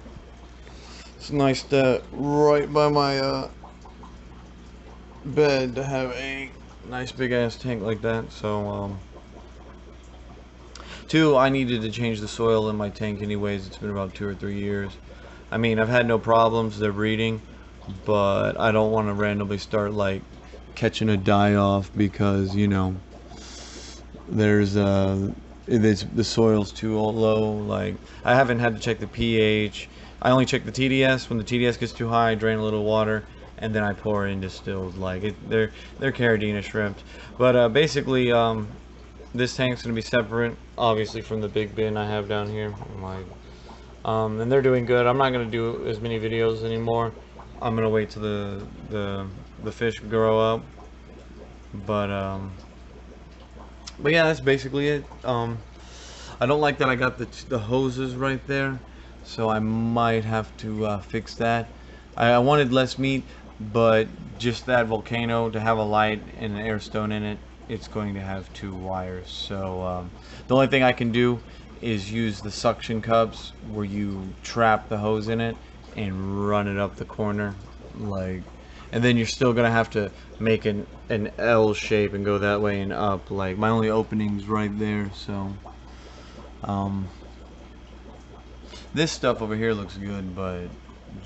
it's nice that right by my bed to have a nice big ass tank like that. So 2, I needed to change the soil in my tank anyways. It's been about 2 or 3 years. I mean, I've had no problems, they're breeding, but I don't want to randomly start like catching a die off because, you know, there's the soil's too low. Like, I haven't had to check the pH. I only check the TDS. When the TDS gets too high, I drain a little water and then I pour in distilled. Like, they're Caridina shrimps. But basically this tank's gonna be separate, obviously, from the big bin I have down here. Like, and they're doing good. I'm not gonna do as many videos anymore. I'm gonna wait till the fish grow up. But yeah, that's basically it. I don't like that I got the hoses right there, so I might have to fix that. I wanted less meat, but just that volcano to have a light and an air stone in it, it's going to have 2 wires. So the only thing I can do is use the suction cups where you trap the hose in it and run it up the corner, like, and then you're still gonna have to make an L shape and go that way and up. Like, my only opening's right there. So this stuff over here looks good, but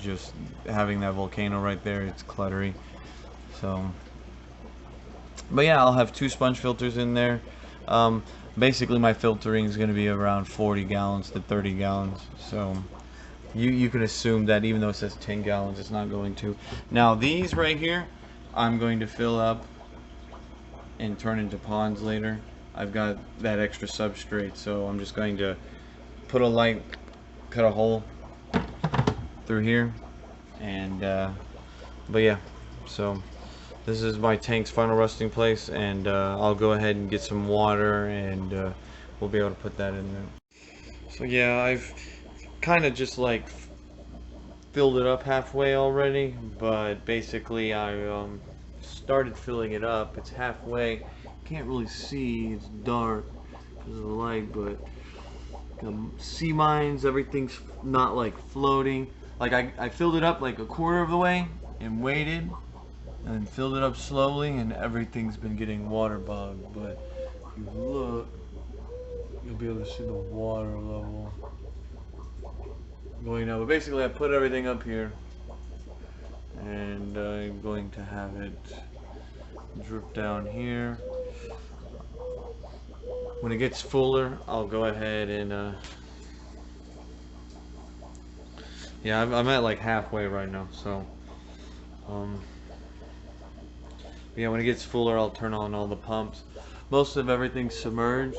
just having that volcano right there, it's cluttery. So, but yeah, I'll have 2 sponge filters in there. Basically my filtering is going to be around 40 gallons to 30 gallons. So you can assume that even though it says 10 gallons, it's not going to. Now these right here, I'm going to fill up and turn into ponds later. I've got that extra substrate, so I'm just going to put a light, cut a hole through here, and but yeah, so this is my tank's final resting place, and I'll go ahead and get some water, and we'll be able to put that in there. So yeah, I've kind of just like filled it up halfway already, but basically I started filling it up. It's halfway. Can't really see, it's dark because of the light, but sea mines, everything's not like floating. Like I filled it up like a quarter of the way and waited, and then filled it up slowly, and everything's been getting waterlogged. But if you look, you'll be able to see the water level going up. But basically I put everything up here, and I'm going to have it drip down here. When it gets fuller, I'll go ahead and yeah, I'm at like halfway right now. So yeah, when it gets fuller, I'll turn on all the pumps. Most of everything's submerged.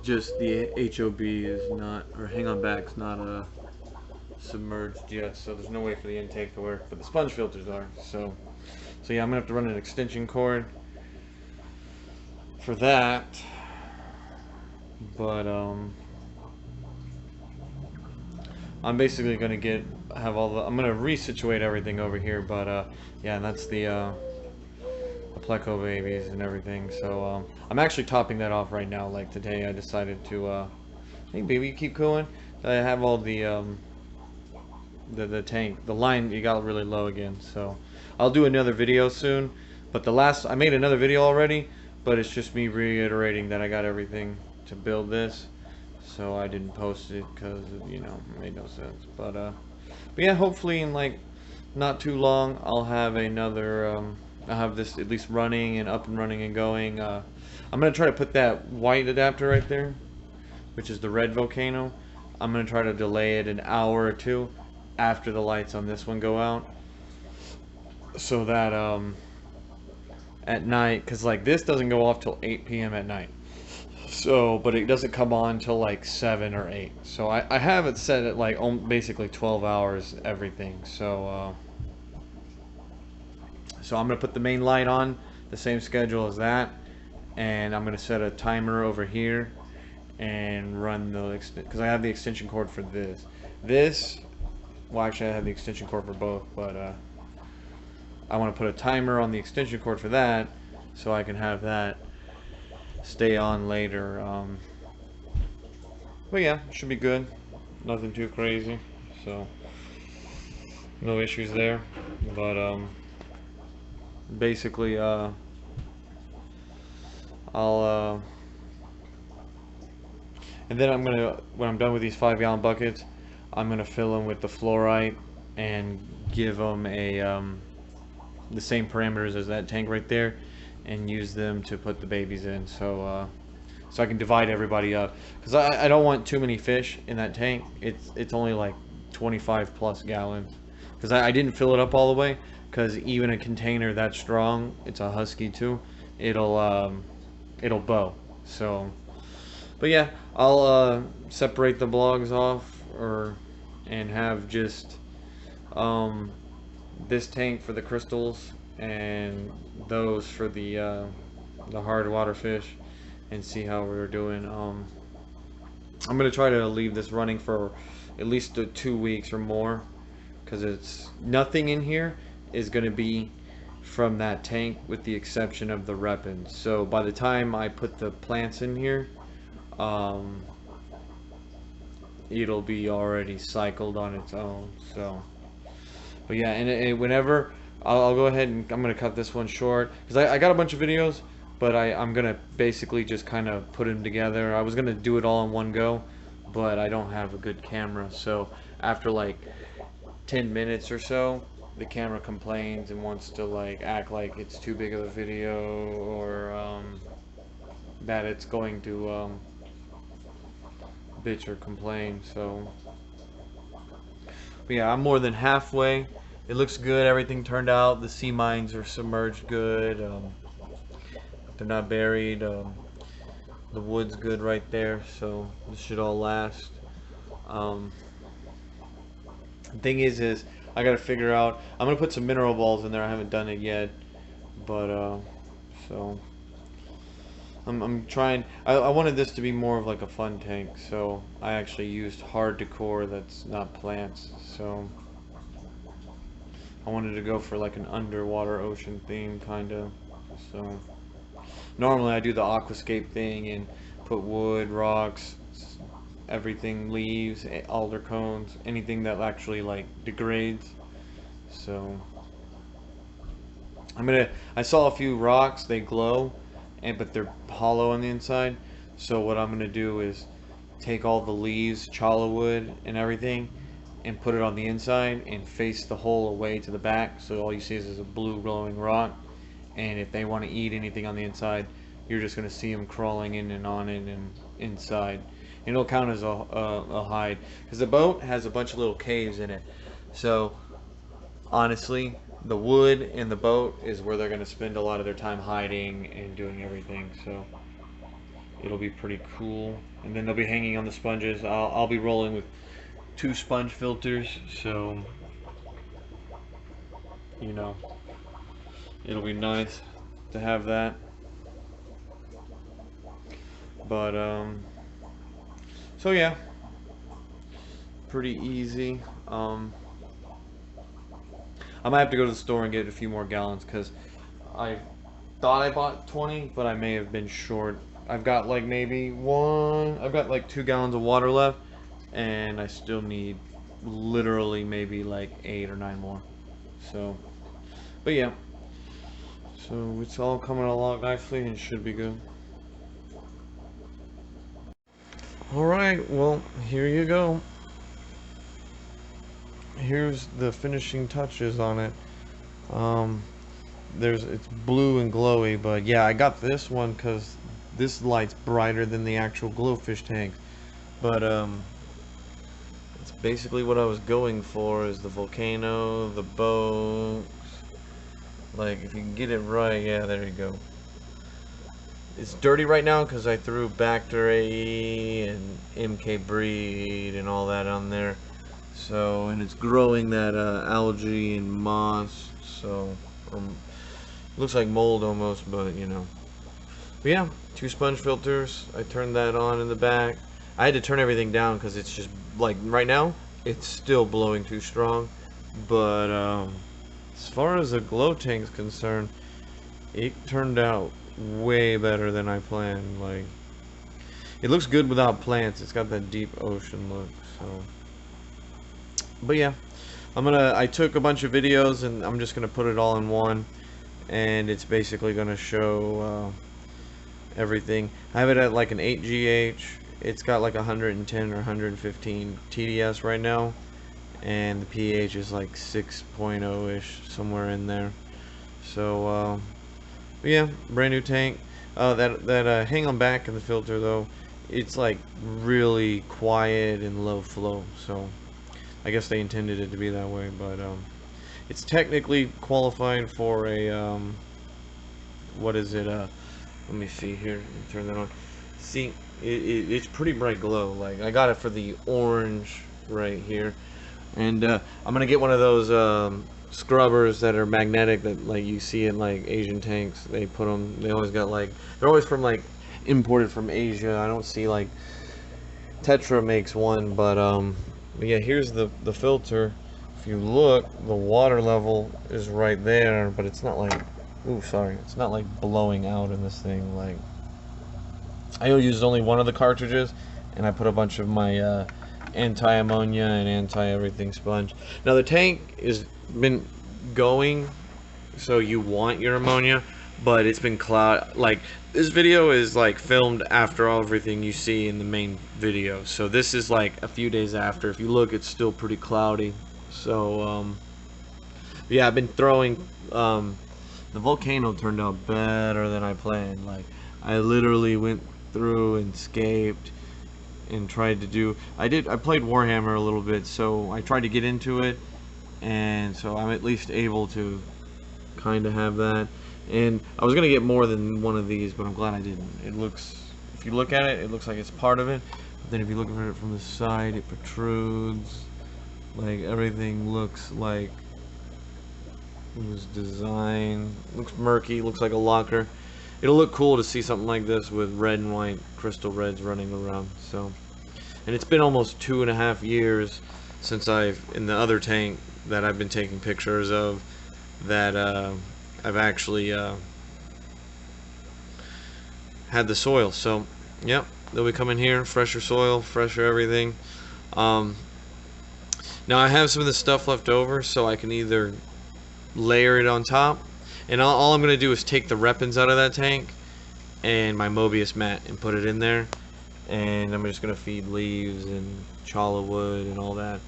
Just the HOB is not, or hang on back's not submerged yet. So there's no way for the intake to work, but the sponge filters are. So yeah, I'm gonna have to run an extension cord for that. But I'm basically gonna have all the. I'm gonna resituate everything over here. But yeah, and that's the pleco babies and everything. So I'm actually topping that off right now. Like today, I decided to. Hey, baby, keep going. I have all the tank, the line. You got really low again. So I'll do another video soon. But I made another video already. But it's just me reiterating that I got everything to build this. So I didn't post it because you know it made no sense. But yeah, hopefully in like not too long I'll have another. I'll have this at least running and up and running and going. I'm gonna try to put that white adapter right there, which is the red volcano. I'm gonna try to delay it an hour or two after the lights on this one go out, so that at night, because like this doesn't go off till 8 p.m. at night. So, but it doesn't come on till like 7 or 8. So I have it set at like basically 12 hours everything. So I'm gonna put the main light on the same schedule as that, and I'm gonna set a timer over here and run the because I have the extension cord for this. Well, actually I have the extension cord for both, but I want to put a timer on the extension cord for that so I can have that stay on later. But yeah, should be good. Nothing too crazy, so no issues there. But basically I'll and then when I'm done with these 5-gallon buckets, I'm gonna fill them with the fluorite and give them a the same parameters as that tank right there, and use them to put the babies in, so I can divide everybody up, because I don't want too many fish in that tank. It's only like 25 plus gallons, because I didn't fill it up all the way, because even a container that strong, it's a husky too, it'll bow. So but yeah, I'll separate the blogs off, and have just this tank for the crystals and those for the hard water fish, and see how we're doing. I'm gonna try to leave this running for at least 2 weeks or more, because it's nothing in here is gonna be from that tank with the exception of the repens. So by the time I put the plants in here, it'll be already cycled on its own. So but yeah, and whenever I'll go ahead and I'm gonna cut this one short, because I got a bunch of videos, but I'm gonna basically just kind of put them together. I was gonna do it all in one go, but I don't have a good camera, so after like 10 minutes or so, the camera complains and wants to like act like it's too big of a video, or that it's going to bitch or complain. So but yeah, I'm more than halfway. It looks good. Everything turned out. The sea mines are submerged good. They're not buried. The wood's good right there, so this should all last. The thing is I gotta figure out. I'm gonna put some mineral balls in there. I haven't done it yet, but so I'm trying. I wanted this to be more of like a fun tank, so I actually used hard decor that's not plants. So I wanted to go for like an underwater ocean theme, kind of. So normally I do the aquascape thing and put wood, rocks, everything, leaves, alder cones, anything that actually like degrades. So I saw a few rocks, they glow, but they're hollow on the inside. So what I'm gonna do is take all the leaves, chala wood, and everything, and put it on the inside and face the hole away to the back, so all you see is a blue glowing rock. And if they want to eat anything on the inside, you're just gonna see them crawling in and on it and inside. And it'll count as a hide, because the boat has a bunch of little caves in it. So honestly, the wood in the boat is where they're gonna spend a lot of their time hiding and doing everything. So it'll be pretty cool. And then they'll be hanging on the sponges. I'll be rolling with 2 sponge filters, so you know, it'll be nice to have that. But so yeah, pretty easy. I might have to go to the store and get a few more gallons because I thought I bought 20, but I may have been short. I've got like I've got like 2 gallons of water left, and I still need literally maybe like 8 or 9 more. So, but yeah, so it's all coming along nicely and should be good. Alright, well, here you go. Here's the finishing touches on it. It's blue and glowy, but yeah, I got this one because this light's brighter than the actual glowfish tank. But it's basically what I was going for, is the volcano, the boat. Like, if you can get it right, yeah, there you go. It's dirty right now because I threw Bacteria and MK breed and all that on there. So, and it's growing that algae and moss, so looks like mold almost, but you know. But yeah, 2 sponge filters. I turned that on in the back. I had to turn everything down because it's just like right now it's still blowing too strong. But as far as the glow tank's concerned, it turned out way better than I planned. Like, it looks good without plants. It's got that deep ocean look. So. But yeah, I took a bunch of videos and I'm just gonna put it all in one, and it's basically gonna show everything. I have it at like an 8GH. It's got like 110 or 115 TDS right now, and the pH is like 6.0-ish, somewhere in there. So but yeah, brand new tank. That hang on back in the filter though, it's like really quiet and low flow, so I guess they intended it to be that way. But it's technically qualifying for a what is it? Let me see here. Let me turn that on. See, it's pretty bright glow. Like, I got it for the orange right here, and I'm gonna get one of those scrubbers that are magnetic that like you see in like Asian tanks. They put them. They always got like, they're always from like imported from Asia. I don't see like Tetra makes one, but yeah, here's the filter. If you look, the water level is right there, but it's not like, ooh, sorry, it's not like blowing out in this thing. Like, I used only one of the cartridges, and I put a bunch of my anti-ammonia and anti-everything sponge. Now the tank is been going, so you want your ammonia, but it's been cloud. Like, this video is like filmed after everything you see in the main video, so this is like a few days after. If you look, it's still pretty cloudy. So yeah, I've been throwing the volcano turned out better than I planned. Like, I literally went through and scaped and tried to do, I played Warhammer a little bit, so I tried to get into it, and so I'm at least able to kind of have that. And I was gonna get more than one of these, but I'm glad I didn't. It looks, if you look at it, it looks like it's part of it, but then if you look at it from the side, it protrudes. Like, everything looks like it was designed. Looks murky, looks like a locker. It'll look cool to see something like this with red and white crystal reds running around. So, and it's been almost 2.5 years since in the other tank that I've been taking pictures of, that I've actually had the soil. So yep, they'll be coming here, fresher soil, fresher everything. Now I have some of the stuff left over, so I can either layer it on top, and all I'm gonna do is take the repins out of that tank and my Mobius mat and put it in there, and I'm just gonna feed leaves and chala wood and all that.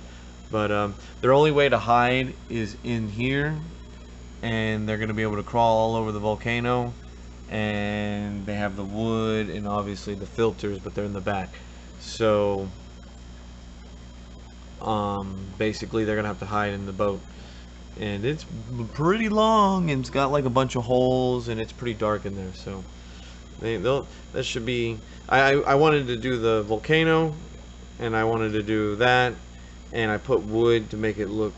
But their only way to hide is in here, and they're gonna be able to crawl all over the volcano, and they have the wood and obviously the filters, but they're in the back. So basically they're gonna have to hide in the boat, and it's pretty long, and it's got like a bunch of holes, and it's pretty dark in there. So That should be. I wanted to do the volcano, and I wanted to do that, and I put wood to make it look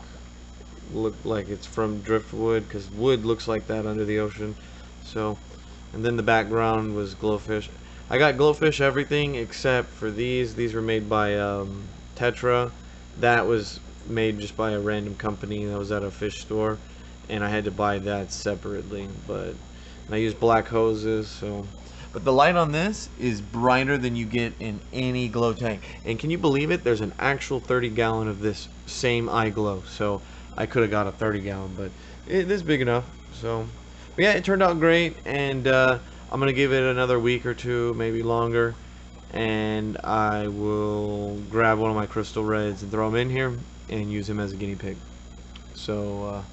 like it's from driftwood, because wood looks like that under the ocean. So, and then the background was glowfish. I got glowfish everything except for these. These were made by Tetra. That was made just by a random company that was at a fish store, and I had to buy that separately. But and I used black hoses, so. But the light on this is brighter than you get in any glow tank. And can you believe it? There's an actual 30-gallon of this same iGlo. So I could have got a 30-gallon, but it is big enough. So, but yeah, it turned out great, and I'm gonna give it another week or two, maybe longer, and I will grab one of my crystal reds and throw him in here and use him as a guinea pig. So,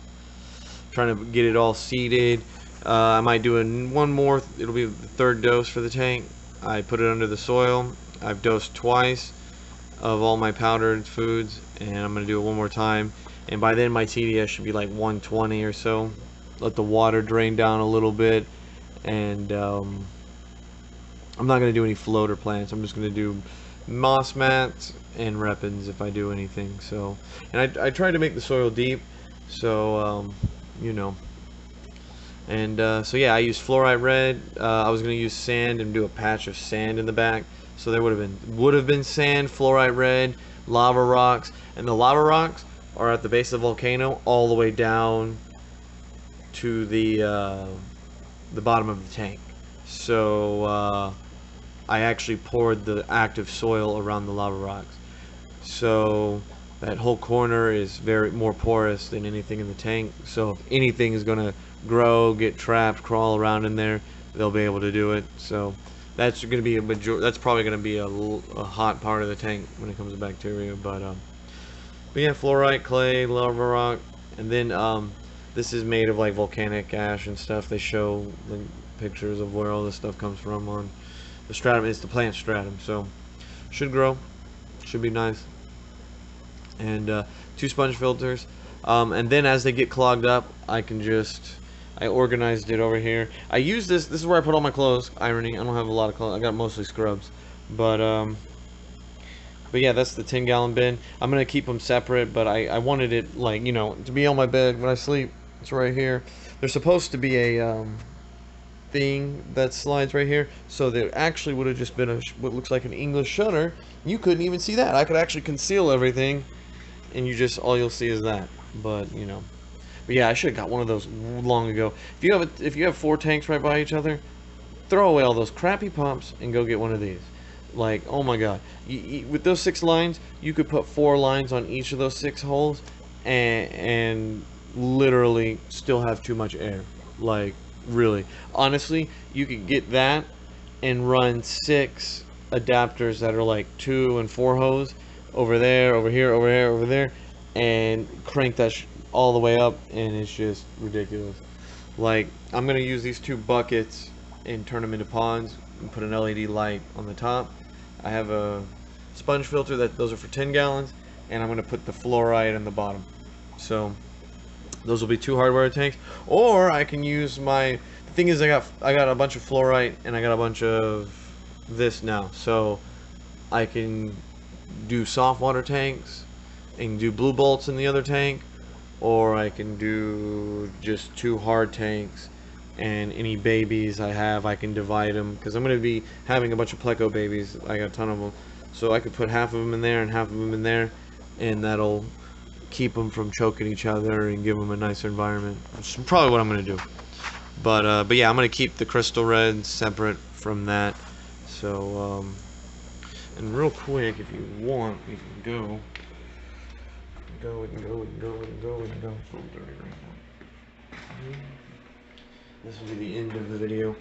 trying to get it all seeded. I might do one more. It'll be the third dose for the tank. I put it under the soil. I've dosed twice of all my powdered foods, and I'm going to do it one more time. And by then my TDS should be like 120 or so. Let the water drain down a little bit, and I'm not going to do any floater plants. I'm just going to do moss mats and repens if I do anything. So, and I tried to make the soil deep, so you know. And so yeah, I used fluorite red. I was going to use sand and do a patch of sand in the back. So there would have been sand, fluorite red, lava rocks, and the lava rocks are at the base of the volcano all the way down to the bottom of the tank. So I actually poured the active soil around the lava rocks. So that whole corner is more porous than anything in the tank. So if anything is going to grow, get trapped, crawl around in there, they'll be able to do it. So that's going to be that's probably going to be a hot part of the tank when it comes to bacteria. But yeah, fluorite, clay, lava rock, and then this is made of like volcanic ash and stuff. They show the pictures of where all this stuff comes from on the stratum. It's the plant stratum, so should grow, should be nice. And 2 sponge filters, and then as they get clogged up, I organized it over here. I use this is where I put all my clothes. Irony, I don't have a lot of clothes. I got mostly scrubs, but yeah, that's the 10-gallon bin. I'm gonna keep them separate, but I wanted it, like, you know, to be on my bed when I sleep. It's right here. There's supposed to be a thing that slides right here, so there actually would have just been what looks like an English shutter. You couldn't even see that. I could actually conceal everything, and all you'll see is that. But you know, but yeah, I should have got one of those long ago. If you have 4 tanks right by each other, throw away all those crappy pumps and go get one of these. Like, oh my god, with those 6 lines, you could put 4 lines on each of those 6 holes, and literally still have too much air. Like, really, honestly, you could get that and run 6 adapters that are like 2 and 4 hose over there, over here, over here, over there, and crank that all the way up, and it's just ridiculous. Like, I'm gonna use these 2 buckets and turn them into ponds and put an LED light on the top. I have a sponge filter those are for 10 gallons, and I'm gonna put the fluoride in the bottom. So those will be 2 hardware tanks. Or I can use the thing is, I got a bunch of fluorite and I got a bunch of this now, so I can do soft water tanks and do blue bolts in the other tank, or I can do just 2 hard tanks, and any babies I have, I can divide them, because I'm going to be having a bunch of pleco babies. I got a ton of them, so I could put half of them in there and half of them in there, and that'll keep them from choking each other and give them a nicer environment, which is probably what I'm going to do. But yeah, I'm going to keep the crystal red separate from that. So and real quick, if you want, we can go. We can go. It's so dirty right now. This will be the end of the video.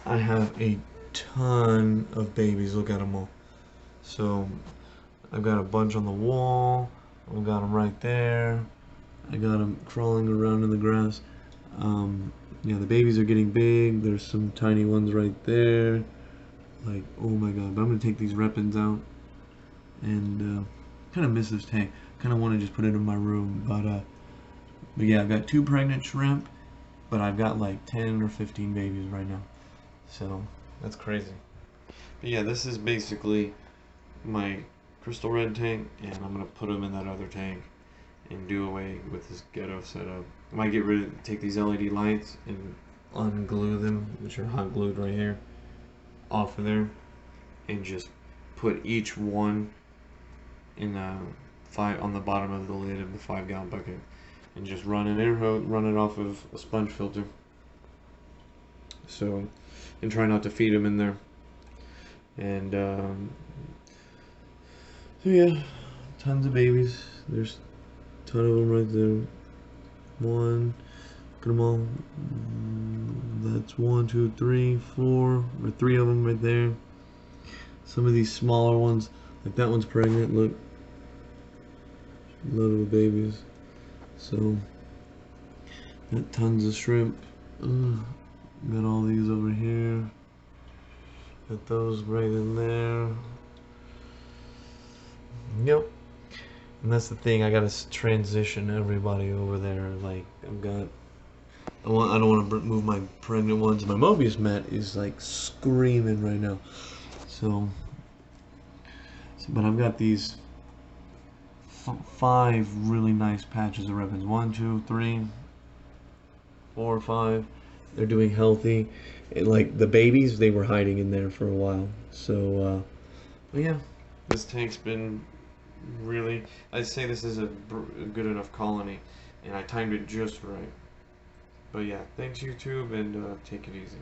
I have a ton of babies. Look at them all. So I've got a bunch on the wall. I've got them right there. I got them crawling around in the grass. Yeah, the babies are getting big. There's some tiny ones right there. Like, oh my god. But I'm going to take these repens out. And kind of miss this tank. Kind of want to just put it in my room. But yeah, I've got 2 pregnant shrimp. But I've got like 10 or 15 babies right now. So That's crazy. But yeah, this is basically my crystal red tank, and I'm gonna put them in that other tank and do away with this ghetto setup. I might take these LED lights and unglue them, which are hot glued right here, off of there, and just put each one in on the bottom of the lid of the 5-gallon bucket, and just run an air hose, run it off of a sponge filter. So, and try not to feed them in there. And so yeah, tons of babies. There's a ton of them right there. One, look at them all. That's 1, 2, 3, 4, or 3 of them right there. Some of these smaller ones, like that one's pregnant. Look, a lot of the babies. So, got tons of shrimp. Got all these over here. Got those right in there. Yep. And that's the thing. I gotta transition everybody over there. Like I don't want to move my pregnant ones. My Mobius mat is like screaming right now. So but I've got these 5 really nice patches of ribbons. 1, 2, 3, 4, 5. They're doing healthy. Like the babies, they were hiding in there for a while. So, but yeah, this tank's been really. I'd say this is a good enough colony, and I timed it just right. But yeah, thanks YouTube, and take it easy.